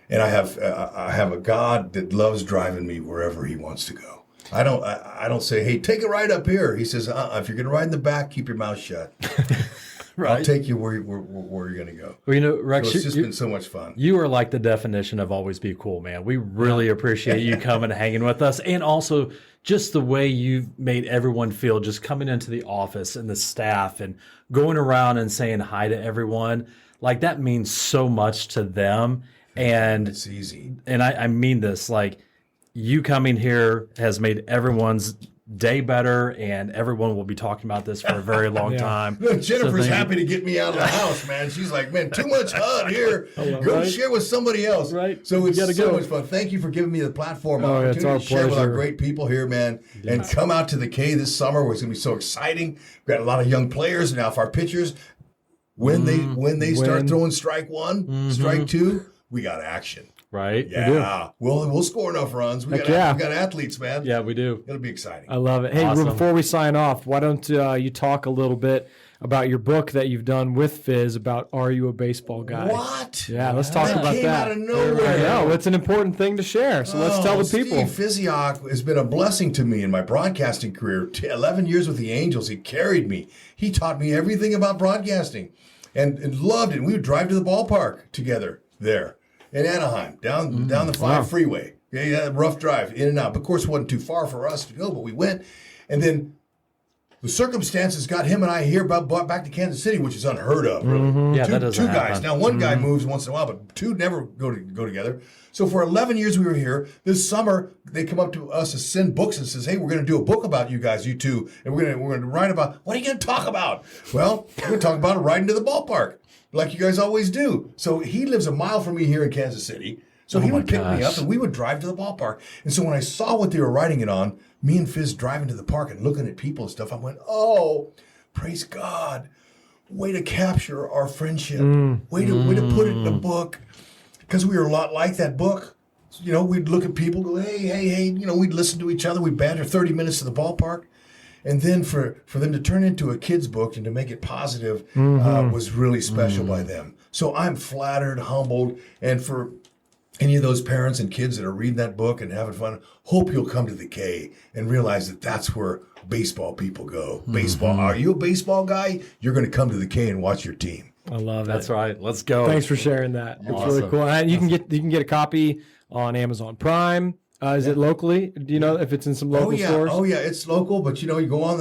And I have a God that loves driving me wherever he wants to go. I don't say, hey, take a ride up here. He says, if you're going to ride in the back, keep your mouth shut. Right. I'll take you where you're going to go. Well, Rex, So it's just been so much fun. You are like the definition of always be cool, man. We really appreciate you coming and hanging with us. And also just the way you've made everyone feel, just coming into the office and the staff and going around and saying hi to everyone. Like, that means so much to them. And It's easy. And I mean this, like, you coming here has made everyone's day better, and everyone will be talking about this for a very long time. Look, Jennifer's So happy to get me out of the house, man. She's like, man, too much HUD here. Go right? share with somebody else. Right. So it's gotta so go. much fun. Thank you for giving me the platform, Oh, it's opportunity our to share with our pleasure. great people here, man. And come out to the K this summer, where it's going to be so exciting. We've got a lot of young players, and now if our pitchers, when they start throwing strike one, strike two, we got action. Right? Yeah, we'll score enough runs. We got athletes, man. Yeah, we do. It'll be exciting. I love it. Hey, Awesome. before we sign off, why don't you talk a little bit about your book that you've done with Fizz about Are You a Baseball Guy? What? Yeah, let's talk That about came that. out of nowhere. I know, it's an important thing to share, so let's tell the people. Steve Physiok has been a blessing to me in my broadcasting career. 11 years with the Angels, he carried me. He taught me everything about broadcasting and loved it. We would drive to the ballpark together there in Anaheim, down the 5 freeway. Yeah, rough drive, in and out. But of course, it wasn't too far for us to go, but we went. And then the circumstances got him and I here brought back to Kansas City, which is unheard of, really. Yeah, that doesn't two guys. happen. Now, one guy moves once in a while, but two never go together. So for 11 years we were here. This summer, they come up to us to send books and says, hey, we're going to do a book about you guys, you two, and we're going to write about, what are you going to talk about? Well, we're going to talk about riding to the ballpark, like you guys always do. So he lives a mile from me here in Kansas City. So he would pick me up and we would drive to the ballpark. And so when I saw what they were writing it on, me and Fizz driving to the park and looking at people and stuff, I went, oh, praise God. Way to capture our friendship. Way to put it in a book. Because we were a lot like that book. You know, we'd look at people, go, hey, you know, we'd listen to each other. We'd banter 30 minutes to the ballpark. And then for them to turn into a kid's book and to make it positive was really special by them. So I'm flattered, humbled, and for any of those parents and kids that are reading that book and having fun, hope you'll come to the K and realize that that's where baseball people go. Baseball. Are you a baseball guy? You're going to come to the K and watch your team. I love it. That's right. Let's go. Thanks for sharing that. It's really cool. And you can get a copy on Amazon Prime. Is it locally? Do you know if it's in some local stores? Oh yeah, it's local. But you know, you go on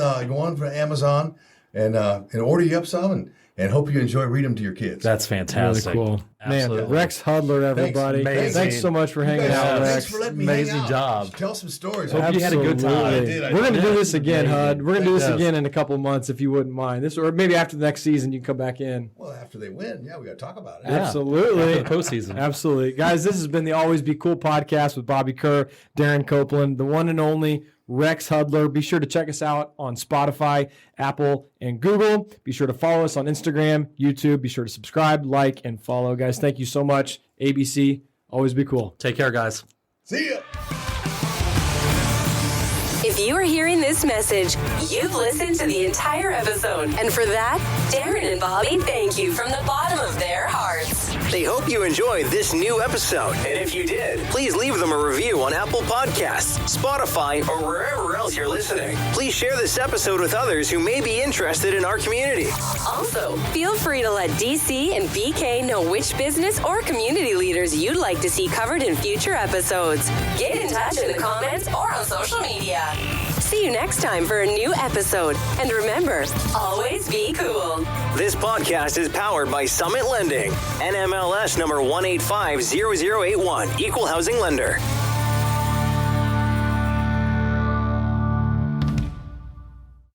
for Amazon and order you up some and hope you enjoy reading them to your kids. That's fantastic. Really cool. Absolutely. Man, Rex Hudler, everybody. Thanks So much for hanging out, Rex. Thanks for letting me Amazing hang out. job. Tell some stories. Hope you had a good time. I Absolutely. did. We're going to do this Amazing. again, Hud. We're going to do this Yes. again in a couple of months if you wouldn't mind. Or maybe after the next season, you can come back in. Well, after they win, yeah, we got to talk about it. Yeah. Absolutely. After the postseason. Absolutely. Guys, this has been the Always Be Cool podcast with Bobby Kerr, Darren Copeland, the one and only Rex Hudler. Be sure to check us out on Spotify, Apple, and Google. Be sure to follow us on Instagram, YouTube. Be sure to subscribe, like, and follow. Guys, thank you so much. ABC, always be cool. Take care, guys. See ya. If you are hearing this message, you've listened to the entire episode. And for that, Darren and Bobby thank you from the bottom of their hearts. They hope you enjoyed this new episode. And if you did, please leave them a review on Apple Podcasts, Spotify, or wherever else you're listening. Please share this episode with others who may be interested in our community. Also, feel free to let DC and BK know which business or community leaders you'd like to see covered in future episodes. Get in touch in the comments or on social media. See you next time for a new episode. And remember, always be cool. This podcast is powered by Summit Lending, NMLS number 1850081, Equal Housing Lender.